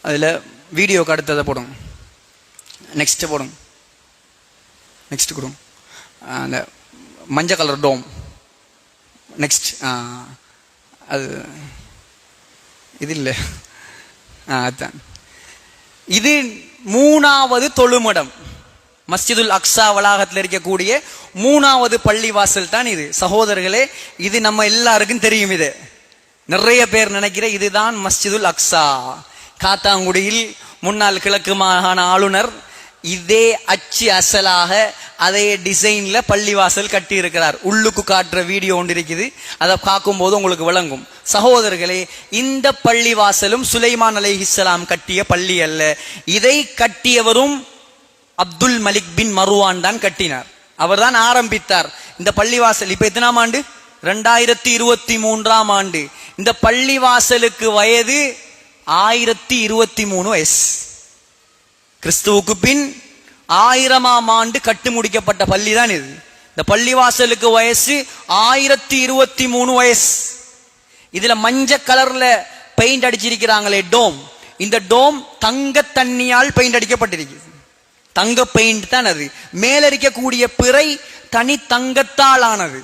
அதில் வீடியோக்கு அடுத்ததை போடுங்க. நெக்ஸ்ட் போடுங்க. நெக்ஸ்ட் கொடுங்க. அந்த மஞ்சள் கலர் டோம் நெக்ஸ்ட். அது இது இல்லை. அதுதான். இது 3வது தொழுமடம். மஸ்ஜிதுல் அக்ஸா வளாகத்தில் இருக்கக்கூடிய 3வது பள்ளிவாசல் தான் இது. சகோதரர்களே, இது நம்ம எல்லாருக்கும் தெரியும். இது நிறைய பேர் நினைக்கிற இதுதான் மஸ்ஜிதுல் அக்ஸா. காத்தாங்குடியில் முன்னாள் கிழக்கு மாகாண ஆளுநர் இதே அச்சு அசலாக அதே டிசைன்ல பள்ளிவாசல் கட்டி இருக்கிறார். உள்ளுக்கு காட்டுற வீடியோ ஒன்று இருக்குது. அதை பார்க்கும் போது உங்களுக்கு விளங்கும். சகோதரர்களே, இந்த பள்ளிவாசலும் சுலைமான் அலைஹிஸ்ஸலாம் கட்டிய பள்ளி அல்ல. இதை கட்டியவரும் அப்துல் மலிக் பின் மருவான் தான் கட்டினார். அவர் தான் ஆரம்பித்தார் இந்த பள்ளிவாசல். இப்ப எத்தனாம் ஆண்டு? 2023ஆம் ஆண்டு. இந்த பள்ளிவாசலுக்கு வயது 1023 வயசு. கிறிஸ்துவுக்கு பின் 1000ஆம் ஆண்டு கட்டு முடிக்கப்பட்ட பள்ளி தான் இது. இந்த பள்ளிவாசலுக்கு வயசு 1023 வயசு. இதுல மஞ்சள் கலர்ல பெயிண்ட் அடிச்சிருக்கிறாங்களே டோம். இந்த டோம் தங்க தண்ணியால் பெயிண்ட் அடிக்கப்பட்டிருக்கு. தங்க பெயிண்ட் தான் அது. மேல இருக்கக்கூடிய பிறை தனி தங்கத்தால் ஆனது.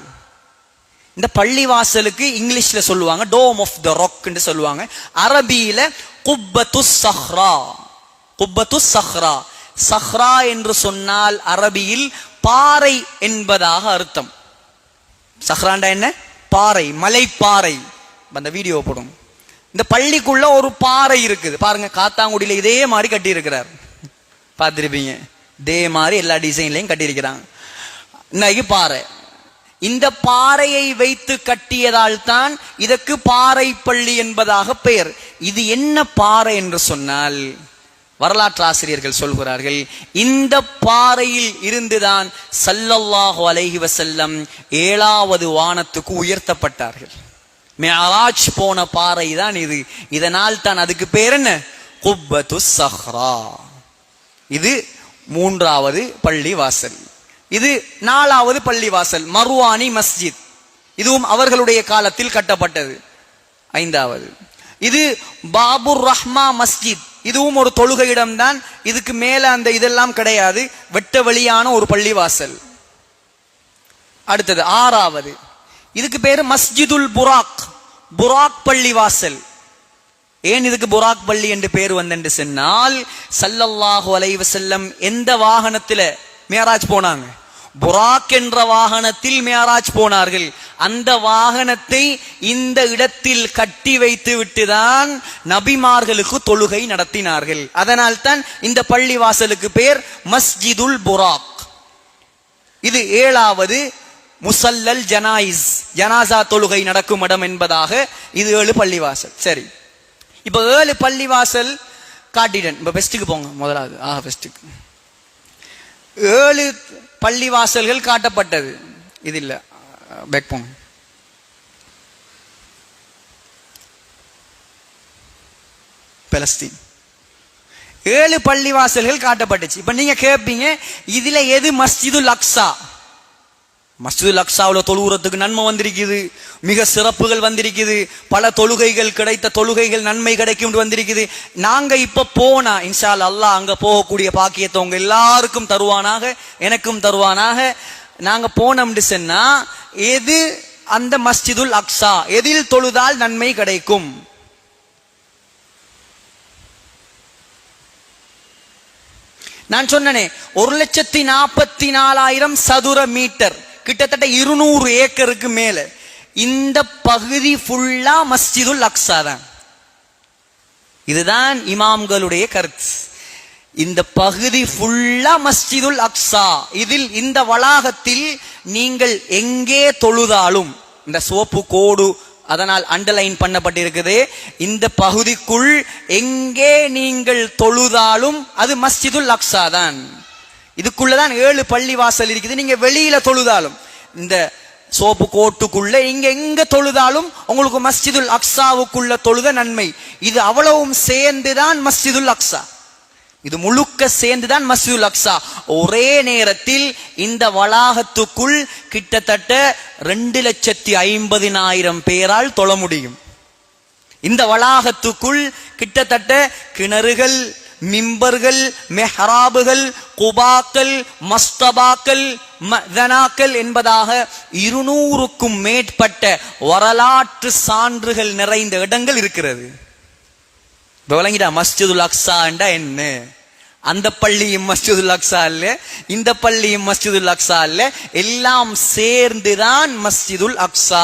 இந்த பள்ளிவாசலுக்கு இங்கிலீஷ்ல சொல்லுவாங்க டோம் ஆஃப் த ராக் என்று சொல்லுவாங்க. அரபியில குப்பத்துஸ் சஹ்ரா. குப்பத்துஸ் சஹ்ரா. சஹ்ரா என்று சொன்னால் அரபியில் பாறை என்பதாக அர்த்தம். சஹ்ராண்டா என்ன? பாறை, மலைப்பாறை. அந்த வீடியோ போடும். இந்த பள்ளிக்குள்ள ஒரு பாறை இருக்குது பாருங்க. காத்தாங்குடியில இதே மாதிரி கட்டி இருக்கிறார். பார்த்திருப்பீங்க. இதே மாதிரி எல்லா டிசைன்லையும் கட்டி இருக்கிறாங்க. இன்னைக்கு பாறை. இந்த பாறையை வைத்து கட்டியதால் தான் இதற்கு பாறை பள்ளி என்பதாக பெயர். இது என்ன பாறை என்று சொன்னால், வரலாற்று ஆசிரியர்கள் சொல்கிறார்கள், இந்த பாறையில் இருந்துதான் ஸல்லல்லாஹு அலைஹி வஸல்லம் 7வது வானத்துக்கு உயர்த்தப்பட்டார்கள். மிஅராஜ் போன பாறை தான் இது. இதனால் தான் அதுக்கு பேர் என்ன? குப்பத்துஸ் ஸஹ்ரா. இது 3வது பள்ளி வாசல். இது 4வது பள்ளி வாசல் மர்வானி மஸ்ஜித். இதுவும் அவர்களுடைய காலத்தில் கட்டப்பட்டது. 5வது இது பாபுர் ரஹ்மா மஸ்ஜித். இதுவும் ஒரு தொழுகை இடம்தான். இதுக்கு மேல அந்த இதெல்லாம் கிடையாது. வெட்ட வெளியான ஒரு பள்ளிவாசல். அடுத்தது 6வது. இதுக்கு பேரு மஸ்ஜிதுல் புராக். புராக் பள்ளிவாசல். ஏன் இதுக்கு புராக் பள்ளி என்று பேர் வந்தென்று சொன்னால், ஸல்லல்லாஹு அலைஹி வஸல்லம் எந்த வாகனத்துல மியராஜ் போனாங்க? புராக் என்ற வாகனத்தில் மியராஜ் போனார்கள். அந்த வாகனத்தை இந்த இடத்தில் கட்டி வைத்து விட்டுதான் நபிமார்களுக்கு தொழுகை நடத்தினார்கள். அதனால் தான் இந்த பள்ளி வாசலுக்கு பேர் மஸ்ஜிதுல் புராக். இது 7வது முசல்லல் ஜனாயிஸ், ஜனாசா தொழுகை நடக்கும் இடம் என்பதாக இது 7 பள்ளிவாசல். சரி, இப்ப 7 பள்ளிவாசல் காட்டிடன். இப்ப பெஸ்ட்டுக்கு போங்க. முதலாவது பெஸ்ட்டுக்கு 7 பள்ளிவாசல்கள் காட்டப்பட்டது. இது இல்ல, பேக் போங்க. பலஸ்தீன். 7 பள்ளிவாசல்கள் காட்டப்பட்டுச்சு. இப்ப நீங்க கேட்பீங்க, இதுல எது மஸ்ஜிதுல் அக்ஸா? மஸ்ஜிதுல் அக்ஸாவுல தொழுகிறதுக்கு நன்மை வந்திருக்குது, மிக சிறப்புகள் வந்திருக்குது, பல தொழுகைகள் கிடைத்த தொழுகைகள் நன்மை கிடைக்கும் வந்திருக்குது. நாங்க இப்ப போனா இன்ஷா அல்லாஹ் அங்க போகக்கூடிய பாக்கியத்தை உங்க எல்லாருக்கும் தருவானாக, எனக்கும் தருவானாக. நாங்க போனோம்னு சொன்னா எது அந்த மஸ்ஜிதுல் அக்ஸா, எதில் தொழுதால் நன்மை கிடைக்கும்? நான் சொன்னனே 1,44,000 சதுர மீட்டர், கிட்டத்தட்ட 200 ஏக்கருக்கு மேல. இந்த பகுதி ஃபுல்லா மஸ்ஜிதுல் அக்ஸா தான். இதுதான் இமாம்களுடைய கருத்து. இந்த பகுதி ஃபுல்லா மஸ்ஜிதுல் அக்ஸா. இதில் இந்த வளாகத்தில் நீங்கள் எங்கே தொழுதாலும், இந்த சோப்பு கோடு அதனால் அண்டர்லைன் பண்ணப்பட்டிருக்குது, இந்த பகுதிக்குள் எங்கே நீங்கள் தொழுதாலும் அது மஸ்ஜிதுல் அக்ஸா தான். இதுக்குள்ளதான் 7 பள்ளிவாசல் இருக்குது. நீங்க வெளியில தொழுதாலும், இந்த சோப்பு கோட்டுக்குள்ள இங்க எங்க தொழுதாலும் உங்களுக்கு மஸ்ஜிதுல் அக்ஸாவுக்குள்ள தொழுத நன்மை. இது அவ்வளவும் சேர்ந்துதான் மஸ்ஜிதுல் அக்ஸா. இது முழுக்க சேர்ந்துதான் மஸ்ஜிதுல் அக்ஸா. ஒரே நேரத்தில் இந்த வளாகத்துக்குள் கிட்டத்தட்ட 2,50,000 பேரால் தொழ முடியும். இந்த வளாகத்துக்குள் கிட்டத்தட்ட கிணறுகள், மிம்பர்கள், மெஹராபுகள், குபாக்கள், மஸ்தபாக்கள், மதனாக்கள் என்பதாக 200க்கும் மேற்பட்ட வரலாற்று சான்றுகள் நிறைந்த இடங்கள் இருக்கிறது. விளங்கிட்டா மஸ்ஜிதுல் அக்ஸா என்ன? அந்த பள்ளியும் மஸ்ஜிதுல் அக்ஸா இல்ல, இந்த பள்ளியும் மஸ்ஜிதுல் அக்ஸா இல்ல, எல்லாம் சேர்ந்துதான் மஸ்ஜிதுல் அக்ஸா.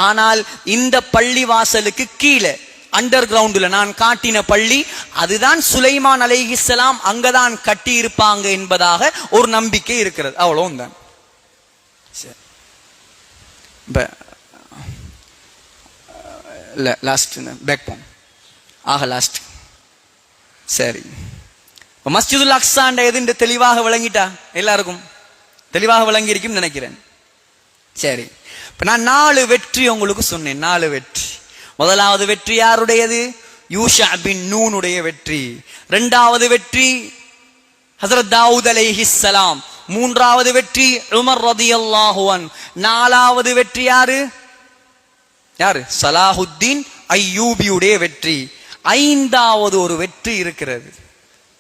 ஆனால் இந்த பள்ளி வாசலுக்கு கீழே அண்டர் கிரவுண்ட்ல நான் காட்டின பள்ளி, அதுதான் சுலைமான் அலைஹிஸ்ஸலாம் அங்கதான் கட்டி இருப்பாங்க என்பதாக ஒரு நம்பிக்கை இருக்கிறது. அவ்வளவு தான். லாஸ்ட் பேக் போம் ஆக லாஸ்ட். சரி, மஸ்ஜிதுல் அக்ஸாண்ட எதுன்னு தெளிவாக விளங்கிட்டா? எல்லாருக்கும் தெளிவாக விளங்கி இருக்கும் நினைக்கிறேன். சரி, இப்ப நான் 4 வெற்றி உங்களுக்கு சொன்னேன். 4 வெற்றி. முதலாவது வெற்றி யாருடையது? யூஷா பின் நூனுடைய வெற்றி. 2வது வெற்றி ஹஜ்ரத் தாவூத் அலைஹிஸ்ஸலாம். 3வது வெற்றி உமர் ரலியல்லாஹு அன்ஹு. 4வது வெற்றி யாரு? சலாஹுத்தீன் அய்யூபியுடைய வெற்றி. 5வது ஒரு வெற்றி இருக்கிறது.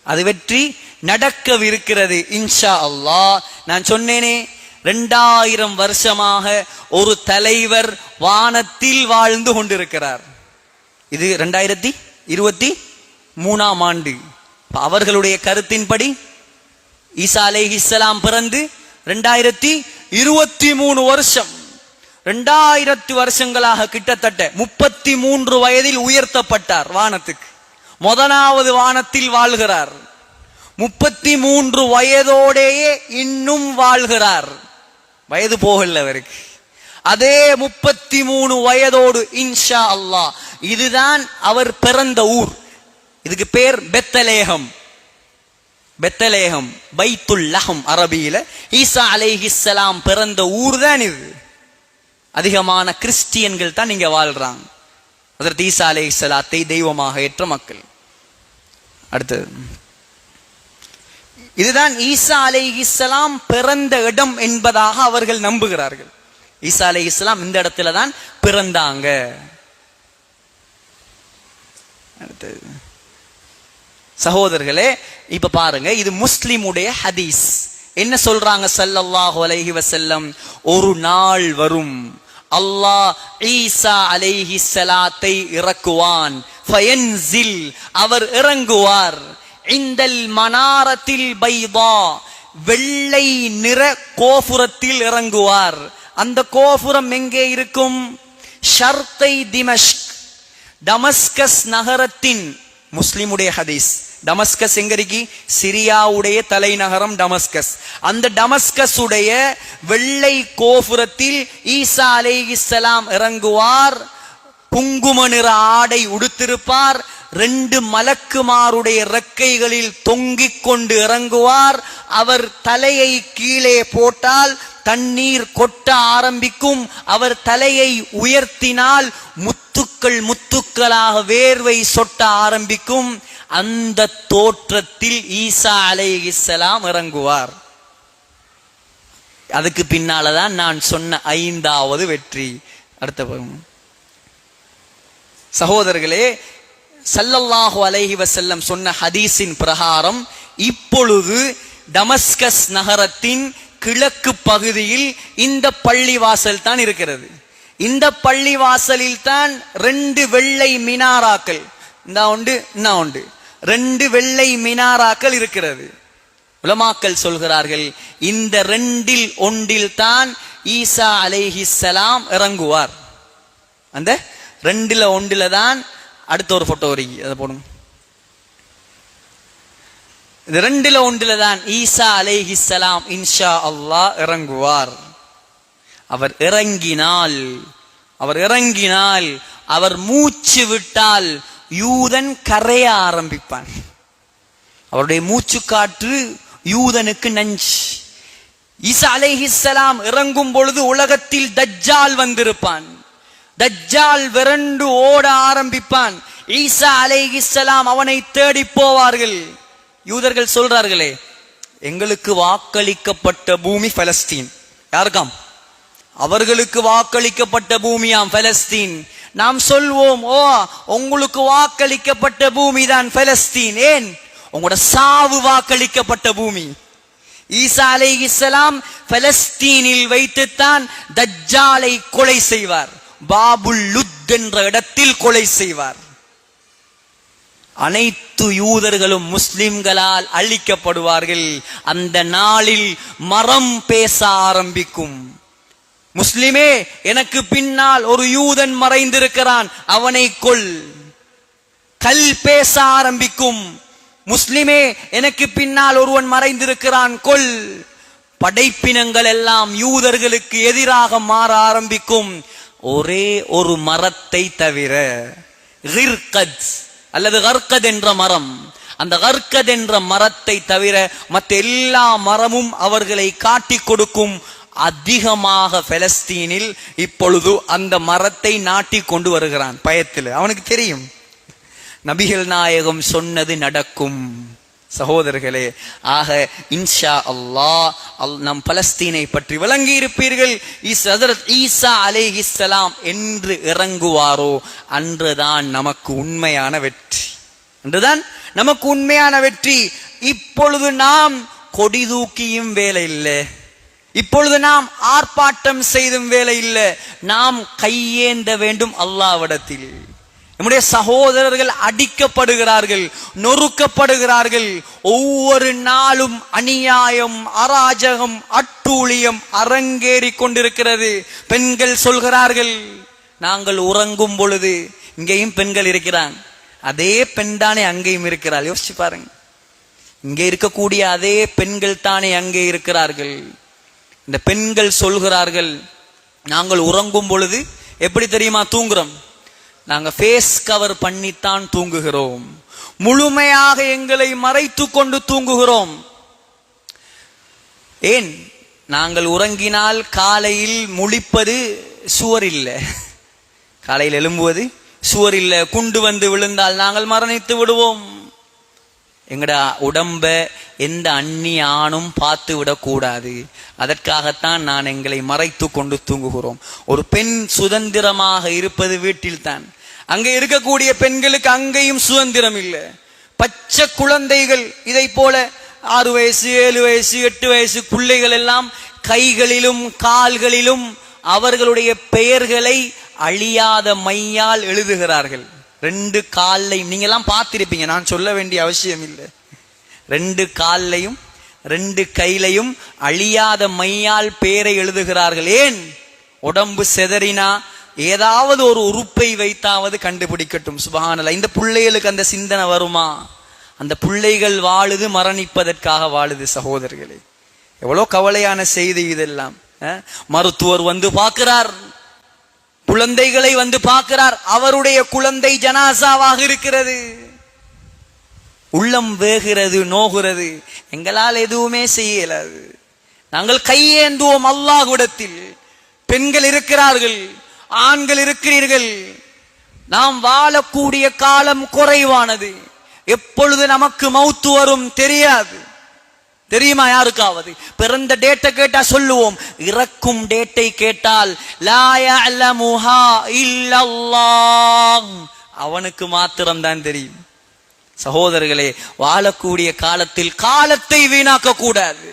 அது வெற்றி நடக்கவிருக்கிறது இன்ஷா அல்லாஹ். நான் சொன்னேனே 2000 வருஷமாக ஒரு தலைவர் வானத்தில் வாழ்ந்து கொண்டிருக்கிறார். இது 2023ஆம் ஆண்டு. அவர்களுடைய கருத்தின்படி ஈசா அலைஹிஸ்ஸலாம் பிறந்து 2023 வருஷம், 2000 வருஷங்களாக கிட்டத்தட்ட 33 வயதில் உயர்த்தப்பட்டார் வானத்துக்கு. முதலாவது வானத்தில் வாழ்கிறார். 33 வயதோடையே இன்னும் வாழ்கிறார். வயது போகல அவருக்கு. அதே 33 வயதோடு இன்ஷா அல்லாஹ். இதுதான் அவர் பிறந்த ஊர். இதுக்கு பேர் பெத்தலேகம். பெத்தலேகம், பைத்துல் லஹம் அரபியில. ஈசா அலைஹிஸ்ஸலாம் பிறந்த ஊர் தான் இது. அதிகமான கிறிஸ்டியன்கள் தான் இங்க வாழ்றாங்க. ஹஜ்ரத் ஈசா அலைஹிஸ்ஸலாத்தை தெய்வமாக ஏற்ற மக்கள். அடுத்தது, இதுதான் ஈசா அலைஹிஸ்ஸலாம் பிறந்த இடம் என்பதாக அவர்கள் நம்புகிறார்கள். ஈசா அலைஹிஸ்ஸலாம் இந்த இடத்துல தான் பிறந்தாங்க. அடுத்தது சகோதரர்களே, இப்ப பாருங்க, இது முஸ்லிமுடைய ஹதீஸ். என்ன சொல்றாங்க ஸல்லல்லாஹு அலைஹி வஸல்லம்? ஒரு நாள் வரும், அல்லாஹ் ஈசா அலைஹிஸ்ஸலாத்தை இறக்குவான். ஃபயன்சில், அவர் இறங்குவார். இந்தல் மனாரத்தில் பைதா, வெள்ளை நிற கோபுரத்தில் இறங்குவார். அந்த கோபுரம் எங்கே இருக்கும்? ஷர்கை திமஷ்க், டமஸ்கஸ் நகரத்தின். முஸ்லிமுடைய ஹதீஸ். டமஸ்கஸ் எங்க இருக்கு? சிரியாவுடைய தலைநகரம் டமஸ்கஸ். அந்த டமஸ்கஸ் உடைய வெள்ளை கோபுரத்தில் ஈசா அலைஹிஸ்ஸலாம் இறங்குவார். குங்கும நிற ஆடை உடுத்திருப்பார். 2 மலக்குமாருடைய ரெக்கைகளில் தொங்கிக் கொண்டு இறங்குவார். அவர் தலையை கீழே போட்டால் தண்ணீர் கொட்ட ஆரம்பிக்கும். அவர் தலையை உயர்த்தினால் முத்துக்கள் முத்துக்களாக வேர்வை சொட்ட ஆரம்பிக்கும். அந்த தோற்றத்தில் ஈசா அலைஹிஸ்ஸலாம் இறங்குவார். அதுக்கு பின்னாலதான் நான் சொன்ன 5வது வெற்றி. அடுத்த சகோதரர்களே, ஸல்லல்லாஹு அலைஹி வஸல்லம் சொன்ன ஹதீஸின் பிரகாரம் இப்பொழுது டமஸ்கஸ் நகரத்தின் கிழக்கு பகுதியில் இந்த பள்ளிவாசல் தான் இருக்கிறது. இந்த பள்ளிவாசலில் தான் 2 வெள்ளை மினாராக்கள், இந்த ஒன்று 2 வெள்ளை மினாராக்கள் இருக்கிறது. உலமாக்கள் சொல்கிறார்கள், இந்த 2இல் ஒன்றில் தான் ஈசா அலைஹிஸ்ஸலாம் இறங்குவார். அந்த 2ல ஒன்றில தான். அடுத்த ஒரு போட்டோ வருகி, அதை போடுங்க. இந்த 2ல ஒன்றில தான் ஈசா அலைஹிஸ்ஸலாம் இன்ஷா அல்லாஹ் இறங்குவார். அவர் இறங்கினால் அவர் மூச்சு விட்டால் யூதன் கரைய ஆரம்பிப்பான். அவருடைய மூச்சு காற்று யூதனுக்கு நஞ்சு. ஈசா அலைஹிஸ்ஸலாம் இறங்கும் பொழுது உலகத்தில் தஜ்ஜால் வந்திருப்பான். தஜ்ஜால் விரண்டு ஓட ஆரம்பிப்பான். ஈசா அலைஹிஸ்ஸலாம் அவனை தேடி போவார்கள். யூதர்கள் சொல்றார்களே, எங்களுக்கு வாக்களிக்கப்பட்ட பூமி பலஸ்தீன். யாருக்காம்? அவர்களுக்கு வாக்களிக்கப்பட்ட பூமியாம் பலஸ்தீன். நாம் சொல்வோம், ஓ உங்களுக்கு வாக்களிக்கப்பட்ட பூமி தான் பலஸ்தீன். ஏன்? உங்களோட சாவு வாக்களிக்கப்பட்ட பூமி. ஈசா அலைஹிஸ்ஸலாம் பலஸ்தீனில் வைத்துத்தான் தஜ்ஜாலை கொலை செய்வார். பாபுல் லுத் என்ற இடத்தில் கொலை செய்வார். அனைத்து யூதர்களும் முஸ்லிம்களால் அழிக்கப்படுவார்கள். அந்த நாளில் மரம் பேச ஆரம்பிக்கும். முஸ்லிமே, எனக்கு பின்னால் ஒரு யூதன் மறைந்திருக்கிறான், அவனை கொல். கல் பேச ஆரம்பிக்கும். முஸ்லிமே, எனக்கு பின்னால் ஒருவன் மறைந்திருக்கிறான், கொல். படைப்பினங்கள் எல்லாம் யூதர்களுக்கு எதிராக மாற ஆரம்பிக்கும். ஒரே ஒரு மரத்தை தவிர, கிர்கத் அல்லது கர்கத் என்ற மரம், அந்த கர்கத் என்ற மரத்தை தவிர மற்ற எல்லா மரமும் அவர்களை காட்டிக் கொடுக்கும். அதிகமாக பலஸ்தீனில் இப்பொழுது அந்த மரத்தை நாட்டி கொண்டு வருகிறான் பயத்தில். அவனுக்கு தெரியும் நபிகள் நாயகம் சொன்னது நடக்கும். சகோதரர்களே, ஆக இன்ஷா அல்லாஹ் நம் பலஸ்தீனை பற்றி விளங்கி இருப்பீர்கள். ஹஜ்ரத் ஈசா அலைஹிஸ்ஸலாம் என்று இறங்குவாரோ அன்றுதான் நமக்கு உண்மையான வெற்றி. அன்றுதான் நமக்கு உண்மையான வெற்றி. இப்பொழுது நாம் கொடி தூக்கியும் வேலை இல்லை, இப்பொழுது நாம் ஆர்ப்பாட்டம் செய்தும் வேலை இல்லை. நாம் கையேந்த வேண்டும் அல்லாஹ்விடத்தில். நம்முடைய சகோதரர்கள் அடிக்கப்படுகிறார்கள், நொறுக்கப்படுகிறார்கள். ஒவ்வொரு நாளும் அநியாயம், அராஜகம், அட்டூழியம் அரங்கேறி கொண்டிருக்கிறது. பெண்கள் சொல்கிறார்கள், நாங்கள் உறங்கும் பொழுது, இங்கேயும் பெண்கள் இருக்கிறாங்க, அதே பெண் தானே அங்கேயும் இருக்கிறாள். யோசிச்சு பாருங்க, இங்கே இருக்கக்கூடிய அதே பெண்கள் தானே அங்கே இருக்கிறார்கள். இந்த பெண்கள் சொல்கிறார்கள், நாங்கள் உறங்கும் பொழுது எப்படி தெரியுமா தூங்குறோம்? நாங்க ஃபேஸ் கவர் பண்ணித்தான் தூங்குகிறோம், முழுமையாக எங்களை மறைத்து கொண்டு தூங்குகிறோம். ஏன்? நாங்கள் உறங்கினால் காலையில் முழிப்பது சுவர் இல்லை, காலையில் எழும்புவது சுவர் இல்லை. குண்டு வந்து விழுந்தால் நாங்கள் மரணித்து விடுவோம். எங்கட உடம்ப எந்த அந்நிய ஆணும் பார்த்து விடக்கூடாது. அதற்காகத்தான் நான் எங்களை மறைத்து கொண்டு தூங்குகிறோம். ஒரு பெண் சுதந்திரமாக இருப்பது வீட்டில் தான். அங்கே இருக்கக்கூடிய பெண்களுக்கு அங்கேயும் சுதந்திரம் இல்லை. பச்சை குழந்தைகள், இதை போல 6 வயசு 7 வயசு 8 வயசு பிள்ளைகள் எல்லாம் கைகளிலும் கால்களிலும் அவர்களுடைய பெயர்களை அழியாத மையால் எழுதுகிறார்கள். 2 கால்லையும் நீங்க எல்லாம் பார்த்திருப்பீங்க, நான் சொல்ல வேண்டிய அவசியம் இல்லை. 2 கால்லையும் 2 கையிலையும் அழியாத மையால் பேரை எழுதுகிறார்கள். ஏன்? உடம்பு செதறினா ஏதாவது ஒரு உறுப்பை வைத்தாவது கண்டுபிடிக்கட்டும். சுபஹானல்லாஹ். இந்த பிள்ளைகளுக்கு அந்த சிந்தனை வருமா? அந்த பிள்ளைகள் வாழுது மரணிப்பதற்காக வாழுது. சகோதரர்களே, எவ்வளவு கவலையான செய்தி இதெல்லாம். மருத்துவர் வந்து பார்க்கிறார், குழந்தைகளை வந்து பார்க்கிறார், அவருடைய குழந்தை ஜனாசாவாக இருக்கிறது. உள்ளம் வேகிறது, நோகிறது. எங்களால் எதுவுமே செய்யலாது. நாங்கள் கையேந்துவோம் அல்லாஹ்விடத்தில். பெண்கள் இருக்கிறார்கள், ஆண்கள் இருக்கிறீர்கள். நாம் வாழக்கூடிய காலம் குறைவானது. எப்பொழுது நமக்கு மௌத்து வரும் தெரியாது. தெரியுமா யாருக்காவது? பிறந்த டேட்டை கேட்டா சொல்லுவோம், இறக்கும் டேட்டை கேட்டால் லா யஅலமுஹா இல்லல்லாஹ், அவனுக்கு மாத்திரம்தான் தெரியும். சகோதரர்களே, வாழக்கூடிய காலத்தில் காலத்தை வீணாக்க கூடாது.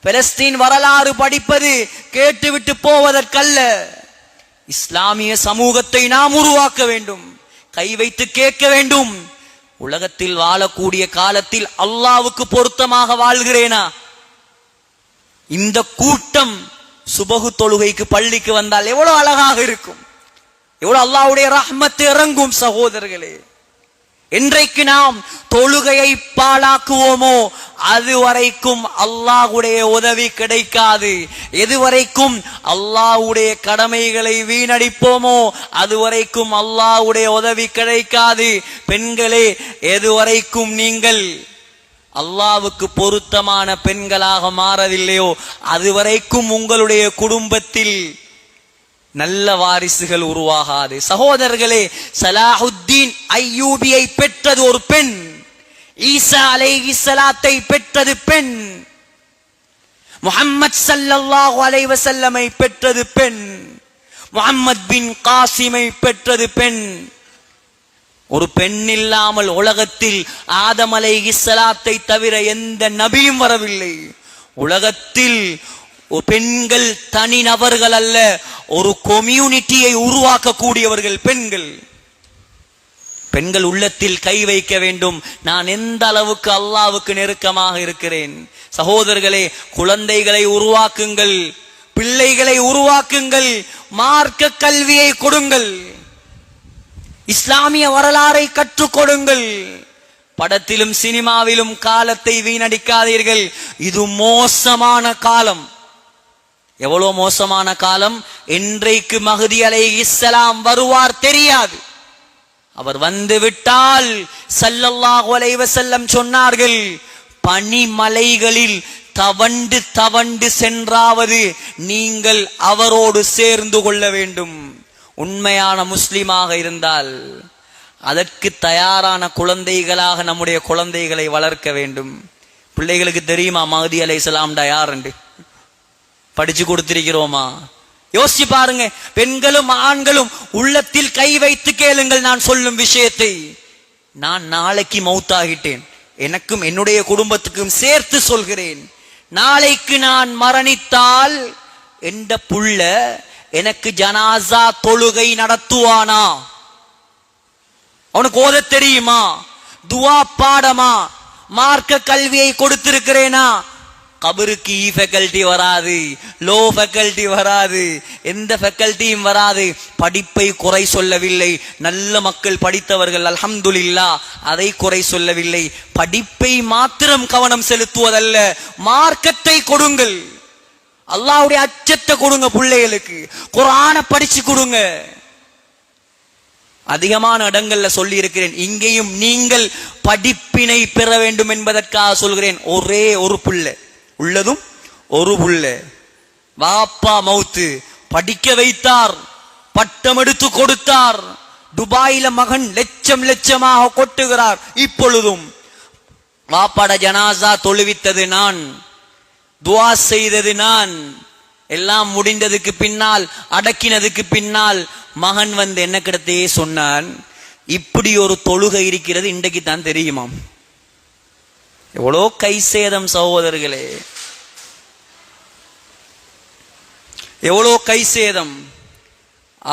பலஸ்தீன் வரலாறு படிப்பது கேட்டுவிட்டு போவதற்கல்ல. இஸ்லாமிய சமூகத்தை நாம் உருவாக்க வேண்டும், கை வைத்து கேட்க வேண்டும். உலகத்தில் வாழக்கூடிய காலத்தில் அல்லாஹ்வுக்கு பொருத்தமாக வாழ்கிறேனா? இந்த கூட்டம் சுபஹு தொழுகைக்கு பள்ளிக்கு வந்தால் எவ்வளவு அழகாக இருக்கும், எவ்வளவு அல்லாஹ்வுடைய ரஹ்மத் இறங்கும். சகோதரர்களே, என்றைக்கு நாம் தொழுகையை பாழாக்குவோமோ அதுவரைக்கும் அல்லாஹ்வுடைய உதவி கிடைக்காது. எதுவரைக்கும் அல்லாஹ்வுடைய கடமைகளை வீணடிப்போமோ அதுவரைக்கும் அல்லாஹ்வுடைய உதவி கிடைக்காது. பெண்களே, எதுவரைக்கும் நீங்கள் அல்லாஹ்வுக்கு பொருத்தமான பெண்களாக மாறவில்லையோ அதுவரைக்கும் உங்களுடைய குடும்பத்தில் நல்ல வாரிசுகள் உருவாகாது. சகோதரர்களே, சலாஹுத்தீன் அய்யூபியை பெற்றது ஒரு பெண், ஈசா அலைஹிஸ்ஸலாத்தை பெற்றது பெண், முஹம்மத் ஸல்லல்லாஹு அலைஹி வஸல்லமை பெற்றது பெண், முஹம்மத் பின் காசிமை பெற்றது பெண். ஒரு பெண் இல்லாமல் உலகத்தில் ஆதம் அலைஹிஸ்ஸலாத்தை தவிர எந்த நபியும் வரவில்லை. உலகத்தில் பெண்கள் தனி நபர்கள் அல்ல, ஒரு கம்யூனிட்டியை உருவாக்கக்கூடியவர்கள் பெண்கள். பெண்கள் உள்ளத்தில் கை வைக்க வேண்டும், நான் எந்த அளவுக்கு அல்லாஹ்வுக்கு நெருக்கமாக இருக்கிறேன். சகோதரர்களே, குழந்தைகளை உருவாக்குங்கள், பிள்ளைகளை உருவாக்குங்கள், மார்க்க கல்வியை கொடுங்கள், இஸ்லாமிய வரலாறை கற்றுக் கொடுங்கள். படத்திலும் சினிமாவிலும் காலத்தை வீணடிக்காதீர்கள். இது மோசமான காலம். எவ்வளவு மோசமான காலம்! என்றைக்கு மஹ்தி அலைஹிஸ்ஸலாம் வருவார் தெரியாது. அவர் வந்து விட்டால் ஸல்லல்லாஹு அலைஹி வஸல்லம் சொன்னார்கள், பனிமலைகளில் தவண்டு தவண்டு சென்றாவது நீங்கள் அவரோடு சேர்ந்து கொள்ள வேண்டும். உண்மையான முஸ்லிமாக இருந்தால் அதற்கு தயாரான குழந்தைகளாக நம்முடைய குழந்தைகளை வளர்க்க வேண்டும். பிள்ளைகளுக்கு தெரியுமா மஹ்தி அலைஹிஸ்ஸலாம் யார் என்று? படிச்சு கொடுத்திருக்கிறோமா? யோசிச்சு பாருங்க. பெண்களும் ஆண்களும் உள்ளத்தில் கை வைத்து கேளுங்கள். நான் சொல்லும் விஷயத்தை, நான் நாளைக்கு மௌத்தாகிட்டேன், எனக்கும் என்னுடைய குடும்பத்துக்கும் சேர்த்து சொல்கிறேன். நாளைக்கு நான் மரணித்தால் என்ற புள்ள எனக்கு ஜனாசா தொழுகை நடத்துவானா? அவனுக்கு ஓத தெரியுமா? துவா பாடமா? மார்க்க கல்வியை கொடுத்திருக்கிறேனா? கபருக்கு ஃபேக்கல்டி வராது, லோ ஃபேக்கல்டி வராது, எந்த ஃபேக்கல்டியும் வராது. படிப்பை குறை சொல்லவில்லை, நல்ல மக்கள் படித்தவர்கள் அல்ஹம்துலில்லாஹ், அதை குறை சொல்லவில்லை. படிப்பை மாத்திரம் கவனம் செலுத்துவதல்ல, மார்க்கத்தை கொடுங்கள், அல்லாஹ்வுடைய அச்சத்தை கொடுங்க பிள்ளைகளுக்கு, குர்ஆனை படிச்சு கொடுங்க. அதிகமான இடங்கள்ல சொல்லி இருக்கிறேன், இங்கேயும் நீங்கள் படிப்பினை பெற வேண்டும் என்பதற்காக சொல்கிறேன். ஒரே ஒரு புள்ளை உள்ளதும் ஒரு புள்ள, வாப்பா மௌத்து, படிக்க வைத்தார், பட்டம் எடுத்து கொடுத்தார். துபாயில மகன் லட்சம் லட்சமாக கொட்டுகிறார். இப்பொழுதும் வாப்பாட ஜனாசா தொழுவித்தது நான், துஆ செய்தது நான். எல்லாம் முடிந்ததுக்கு பின்னால், அடக்கினதுக்கு பின்னால் மகன் வந்து என்ன கிடத்தையே சொன்னான், இப்படி ஒரு தொழுகை இருக்கிறது இன்றைக்கு தான் தெரியுமாம். எவ்வளோ கை சேதம் சகோதரர்களே, எவ்வளோ கை சேதம்.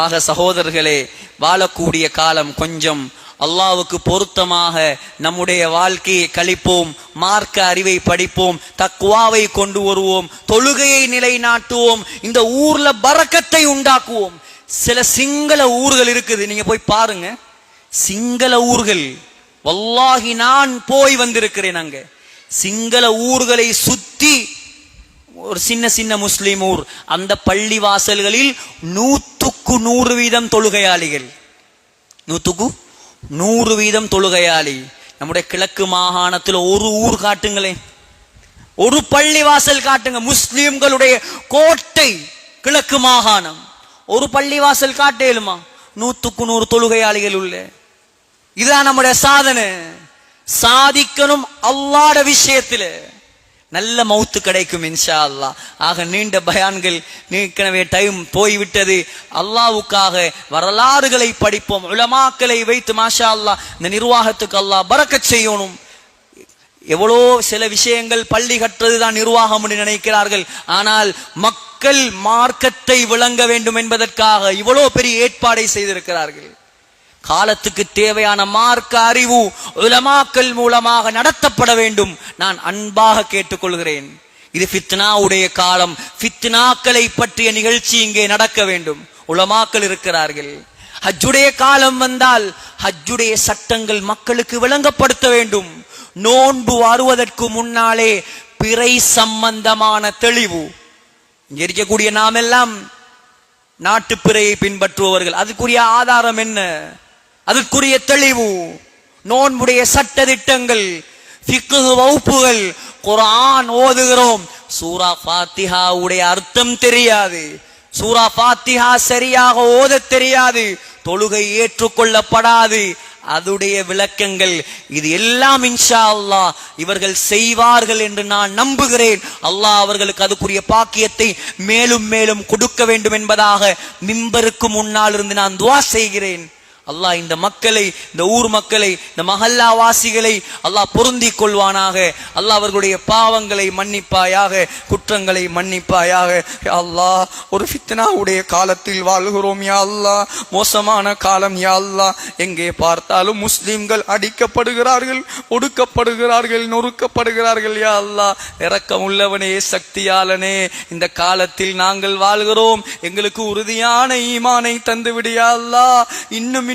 ஆக சகோதரர்களே, வாழக்கூடிய காலம் கொஞ்சம் அல்லாஹ்வுக்கு பொருத்தமாக நம்முடைய வாழ்க்கையை கழிப்போம், மார்க்க அறிவை படிப்போம், தக்வாவை கொண்டு வருவோம், தொழுகையை நிலைநாட்டுவோம், இந்த ஊர்ல பரக்கத்தை உண்டாக்குவோம். சில சிங்கள ஊர்கள் இருக்குது, நீங்க போய் பாருங்க. சிங்கள ஊர்கள், வல்லாஹி நான் போய் வந்திருக்கிறேன். அங்க சிங்கள ஊர்களை சுத்தி ஒரு சின்ன சின்ன முஸ்லிம் ஊர், அந்த பள்ளி வாசல்களில் 100% தொழுகையாளிகள், 100% தொழுகையாளி. நம்முடைய கிழக்கு மாகாணத்தில் ஒரு ஊர் காட்டுங்களேன், ஒரு பள்ளிவாசல் காட்டுங்க, முஸ்லிம்களுடைய கோட்டை கிழக்கு மாகாணம். ஒரு பள்ளிவாசல் காட்டேலுமா? 100க்கு 100 தொழுகையாளிகள் உள்ள. இதுதான் நம்முடைய சாதனை. சாதிக்கணும் அல்லாஹ்வுடைய விஷயத்துல, நல்ல மௌத்து கிடைக்கும் இன்ஷா அல்லாஹ். ஆக நீண்ட பயான்கள், ஏற்கனவே டைம் போய்விட்டது. அல்லாஹ்வுக்காக வரலாறுகளை படிப்போம், உலமாக்களை வைத்து மாஷா அல்லாஹ் இந்த நிர்வாகத்துக்கு அல்லாஹ் பரக்கத் செய்யணும். எவ்வளோ சில விஷயங்கள் பள்ளி கட்டுறதுதான் நிர்வாகம் என்று நினைக்கிறார்கள். ஆனால் மக்கள் மார்க்கத்தை விளங்க வேண்டும் என்பதற்காக இவ்வளோ பெரிய ஏற்பாடை செய்திருக்கிறார்கள். காலத்துக்கு தேவையான மார்க்க அறிவு உலமாக்கள் மூலமாக நடத்தப்பட வேண்டும். நான் அன்பாக கேட்டுக்கொள்கிறேன். இது ஃபித்னாவுடைய காலம். ஃபித்னாக்களை பற்றிய நிகழ்ச்சி இங்கே நடக்க வேண்டும். உலமாக்கள் இருக்கிறார்கள். ஹஜ்ஜுடைய காலம் வந்தால் ஹஜ்ஜுடைய சட்டங்கள் மக்களுக்கு விளங்கப்படுத்த வேண்டும். நோன்பு வருவதற்கு முன்னாலே பிறை சம்பந்தமான தெளிவு. இங்க இருக்கக்கூடிய நாம் எல்லாம் நாட்டு பிறையை பின்பற்றுபவர்கள். அதுக்குரிய ஆதாரம் என்ன? அதற்குரிய தெளிவு, நோன்புடைய சட்ட திட்டங்கள், ஃபிக்ஹ் வகுப்புகள், குர்ஆன் ஓதுகிறோம். சூரா ஃபாத்திஹாவுடைய அர்த்தம் தெரியாது, சூரா ஃபாத்திஹா சரியாக ஓத தெரியாது, தொழுகை ஏற்றுக்கொள்ளப்படாது. அதுடைய விளக்கங்கள் இது எல்லாம் இன்ஷா அல்லாஹ் இவர்கள் செய்வார்கள் என்று நான் நம்புகிறேன். அல்லாஹ் அவர்களுக்கு அதுக்குரிய பாக்கியத்தை மேலும் மேலும் கொடுக்க வேண்டும் என்பதாக மிம்பருக்கு முன்னால் இருந்து நான் துஆ செய்கிறேன். அல்லாஹ் இந்த மக்களை, இந்த ஊர் மக்களை, இந்த மஹல்லா வாசிகளை அல்லாஹ் பொருந்திக் கொள்வானாக. அல்லாஹ் அவர்களுடைய பாவங்களை மன்னிப்பாயாக, குற்றங்களை மன்னிப்பாயாக. யா அல்லாஹ், ஒரு ஃபித்னாவுடைய காலத்தில் வாழ்கிறோம் யா அல்லாஹ். மோசமான காலம் யா அல்லாஹ். எங்கே பார்த்தாலும் முஸ்லிம்கள் அடிக்கப்படுகிறார்கள், ஒடுக்கப்படுகிறார்கள், நொறுக்கப்படுகிறார்கள் யா அல்லாஹ். இரக்கம் உள்ளவனே, சக்தியாளனே, இந்த காலத்தில் நாங்கள் வாழ்கிறோம். எங்களுக்கு உறுதியான ஈமானை தந்துவிடு யா அல்லாஹ்.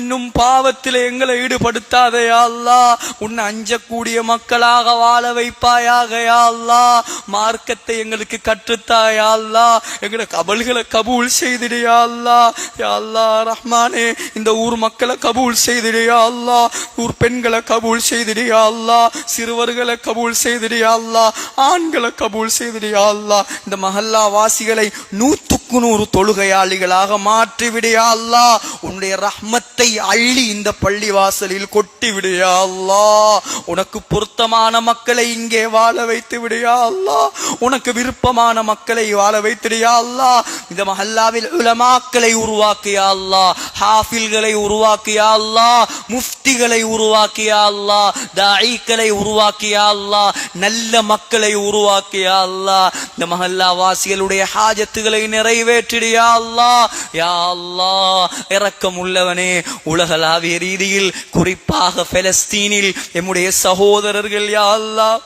இன்னும் பாவத்திலே எங்களை ஈடுபடுத்தாதே யா அல்லாஹ். உன்னை அஞ்சக்கூடிய மக்களாக வாழ வைப்பாயாக யா அல்லாஹ். மார்க்கத்தை எங்களுக்கு கற்றுத்தா யா அல்லாஹ். எங்களை கபல்களை கபூல் செய்திடு யா அல்லாஹ். யா அல்லாஹ் ரஹ்மானே, இந்த ஊர் மக்களை கபூல் செய்திடு யா அல்லாஹ். ஊர் பெண்களை கபூல் செய்திடு யா அல்லாஹ். சிறுவர்களை கபூல் செய்திடு யா அல்லாஹ். ஆண்களை கபூல் செய்திடு யா அல்லாஹ். இந்த மஹல்லா வாசிகளை 100க்கு 100 தொழுகையாளிகளாக மாற்றிவிடு யா அல்லாஹ். உன்னுடைய ரஹ்மத்தை அள்ளி இந்த பள்ளி வாசலில் கொட்டி விடு யா அல்லாஹ். உனக்கு பொருத்தமான மக்களை இங்கே வாழ வைத்து விடு யா அல்லாஹ். உனக்கு விருப்பமான மக்களை வாழ வைத்து யா அல்லாஹ். இந்த மஹல்லாவில் உலமாக்களை உருவாக்கு யா அல்லாஹ். ஹாஃபில்களை உருவாக்கு யா அல்லாஹ். முஃப்திகளை உருவாக்கு யா அல்லாஹ். தாயிகளை உருவாக்கு யா அல்லாஹ். நல்ல மக்களை உருவாக்கு யா அல்லாஹ். இந்த மஹல்லா வாசிகளுடைய ஹாஜத்துகளை நிறைவேற்றிடு யா அல்லாஹ். யா அல்லாஹ், இரக்கம் உள்ளவனே, உலகளாவிய ரீதியில் குறிப்பாக பலஸ்தீனில் எம்முடைய சகோதரர்கள் யா அல்லாஹ்,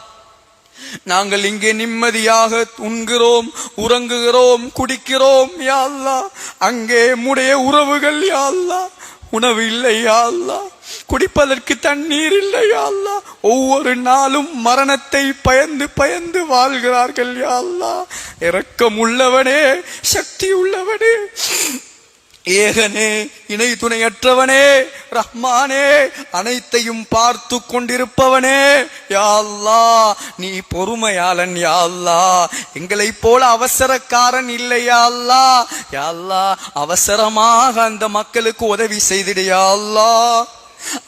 நாங்கள் இங்கே நிம்மதியாக உண்கிறோம், உறங்குகிறோம், குடிக்கிறோம் யா அல்லாஹ். அங்கே எம்முடைய உறவுகள் யா அல்லாஹ், உணவு இல்லை யா அல்லாஹ், குடிப்பதற்கு தண்ணீர் இல்லை யா அல்லாஹ். ஒவ்வொரு நாளும் மரணத்தை பயந்து பயந்து வாழ்கிறார்கள் யா அல்லாஹ். இரக்கம் உள்ளவனே, சக்தி உள்ளவனே, ஏகனே, இணை துணையற்றவனே, ரஹ்மானே, அனைத்தையும் பார்த்து கொண்டிருப்பவனே யா அல்லாஹ். நீ பொறுமையாளன் யா அல்லாஹ். எங்களை போல அவசரக்காரன் இல்லை யா அல்லாஹ். யா அல்லாஹ், அவசரமாக அந்த மக்களுக்கு உதவி செய்திடு யா அல்லாஹ்.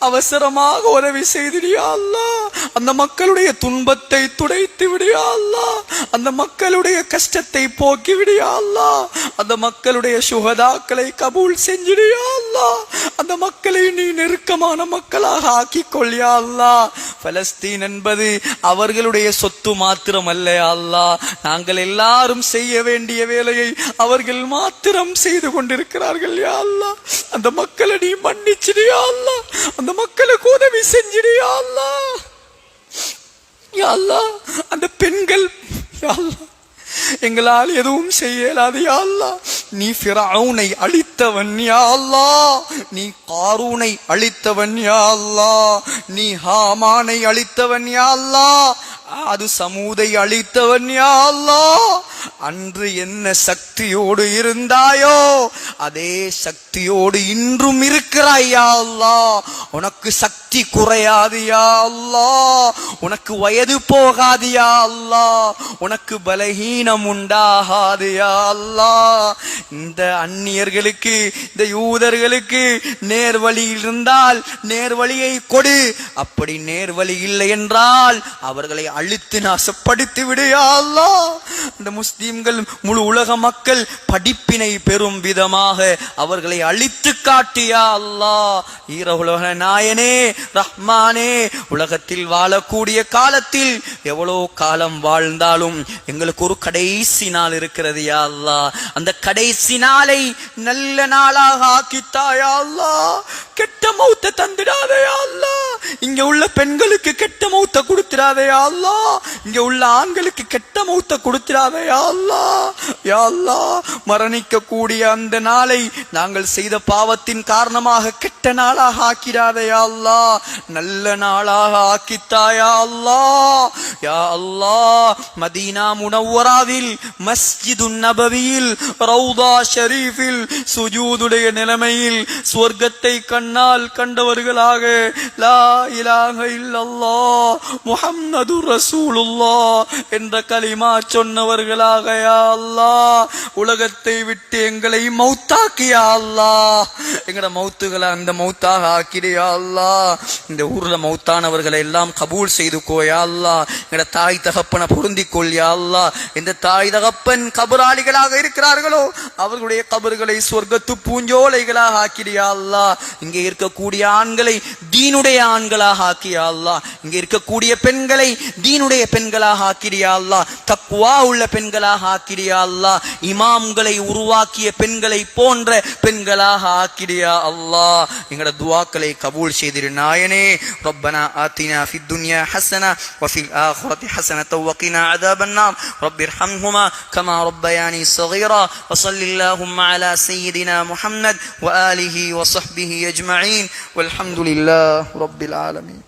அவசரமாக உதவி செய்திடு யா அல்லாஹ். அந்த மக்களுடைய துன்பத்தை துடைத்து விடு யா அல்லாஹ். அந்த மக்களுடைய கஷ்டத்தை போக்கி விடு யா அல்லாஹ். அந்த மக்களுடைய சுஹதாக்களை கபூல் செஞ்சிடு யா அல்லாஹ். அந்த மக்களை நீ நெருக்கமான மக்களாக ஆக்கிக்கொள் யா அல்லாஹ். பலஸ்தீன் என்பது அவர்களுடைய சொத்து மாத்திரம் அல்ல யா அல்லாஹ். நாங்கள் எல்லாரும் செய்ய வேண்டிய வேலையை அவர்கள் மாத்திரம் செய்து கொண்டிருக்கிறார்கள் யா அல்லாஹ். அந்த மக்களை நீ மன்னிச்சிடு யா அல்லாஹ். அந்த மக்களுக்கு உதவி செஞ்சிடு யா அல்லாஹ். யா அல்லாஹ், அந்த பெண்கள் யா அல்லாஹ், எங்களால் எதுவும் செய்யலாது யா அல்லாஹ். நீ ஃபிரௌனை அழித்தவன் யா அல்லாஹ். நீ காரூனை அழித்தவன் யா அல்லாஹ். நீ ஹாமானை அழித்தவன் யா அல்லாஹ். அது சமூதை அழித்தவன் யா அல்லாஹ். அன்று என்ன சக்தியோடு இருந்தாயோ அதே சக்தியோடு இன்றும் இருக்கிறாய் யா அல்லாஹ். உனக்கு சக்தி குறையாது யா அல்லாஹ், உனக்கு வயது போகாது யா அல்லாஹ், உனக்கு பலகீனம் உண்டாகாது யா அல்லாஹ். இந்த அந்நியர்களுக்கு, இந்த யூதர்களுக்கு நேர்வழியில் இருந்தால் நேர்வழியை கொடு, அப்படி நேர்வழி இல்லை என்றால் அவர்களை அழித்து நாசப்படுத்தி விடு யா அல்லாஹ். இந்த முஸ்லிம்கள் முழு உலக மக்கள் படிப்பினை பெறும் விதமாக அவர்களை அழித்து காட்டு யா அல்லாஹ். ஈரவுலக நாயனே ரஹ்மானே, உலகத்தில் வாழக்கூடிய காலத்தில் எவ்வளோ காலம் வாழ்ந்தாலும் எங்களுக்கு ஒரு கடைசி நாள் இருக்கிறது யா அல்லாஹ். அந்த கடைசி நாளை நல்ல நாளாக ஆக்கித்தாயா அல்லாஹ். கெட்ட மௌத்தை தந்திடாதே யா அல்லாஹ். இங்க உள்ள பெண்களுக்கு கெட்ட மௌத்தை கொடுத்திடாதே யா அல்லாஹ். இங்க உள்ள ஆண்களுக்கு கெட்ட மௌத்தை கொடுத்திடாதே யா அல்லாஹ். யா அல்லாஹ், மரணிக்க கூடிய அந்த நாளை நாங்கள் செய்த பாவத்தின் காரணமாக கெட்ட நாளாக ஆக்கிடாதே யா அல்லாஹ். நல்ல நாளாக ஆக்கித்தாயா அல்லாஹ். யா அல்லாஹ், மதீனா முனவ்வராவில் மஸ்ஜிதுன் நபவியில் ரௌதா ஷரீஃபில் சுஜூதுடைய நிலைமையில் சுவர்க்கத்தை கண்ணால் கண்டவர்களாக லா இலாஹ இல்லல்லாஹ் முஹம்மதுர் ரசூலுல்லாஹ் என்ற கலிமா சொன்னவர்களாக யா அல்லாஹ் உலகத்தை விட்டு எங்களை மௌத்தாக்கி யா அல்லாஹ். எங்கட மௌத்துகளை அந்த மௌத்தாக ஆக்கிடு யா அல்லாஹ். இந்த ஊர்ல மௌத்தானவர்களை எல்லாம் கபூல் செய்து கோயா அல்லாஹ். எங்கட தாய் தகப்பனை பொருந்திக்கொள் யா அல்லாஹ். இந்த தாய் தகப்பன் கபராளிகளாக இருக்கிறார்களோ அவர்களுடைய கபர்களை சொர்க்கத்து பூஞ்சோலைகளாக ஆக்கிடு யா அல்லாஹ். இங்கே இருக்கக்கூடிய ஆண்களை தீனுடைய ஆண்களாக ஆக்கியா அல்லாஹ். இங்கே இருக்கக்கூடிய பெண்களை தீனுடைய பெண்களாக ஆக்கிறியா அல்லாஹ். தக்வா உள்ள பெண்களாக ஆக்கிறியா அல்லாஹ். இமாம்களை உருவாக்கிய பெண்களை போன்ற பெண்களாக ஆக்கிறியா அல்லாஹ். எங்களோட துஆக்களை கபூல் செய்திரு நாயனே. ரப்பனா ஆத்தினா ஃபித் துன்யா ஹஸனா வ ஃபில் ஆখিরাতি ஹஸனத வ கினா அஸாபன் நார். ரப்பிர்ஹம்ஹுமா கமா ரப்பயானி ஸகீரா. வ ஸல்லல்லாஹும்ம அலா சய்யிதினா முஹம்மத் வ ஆலிஹி வ ஸஹ்பிஹி அஜ்மஈன். வல்ஹம்துலில்லாஹி ரப்பில் ஆலமீன்.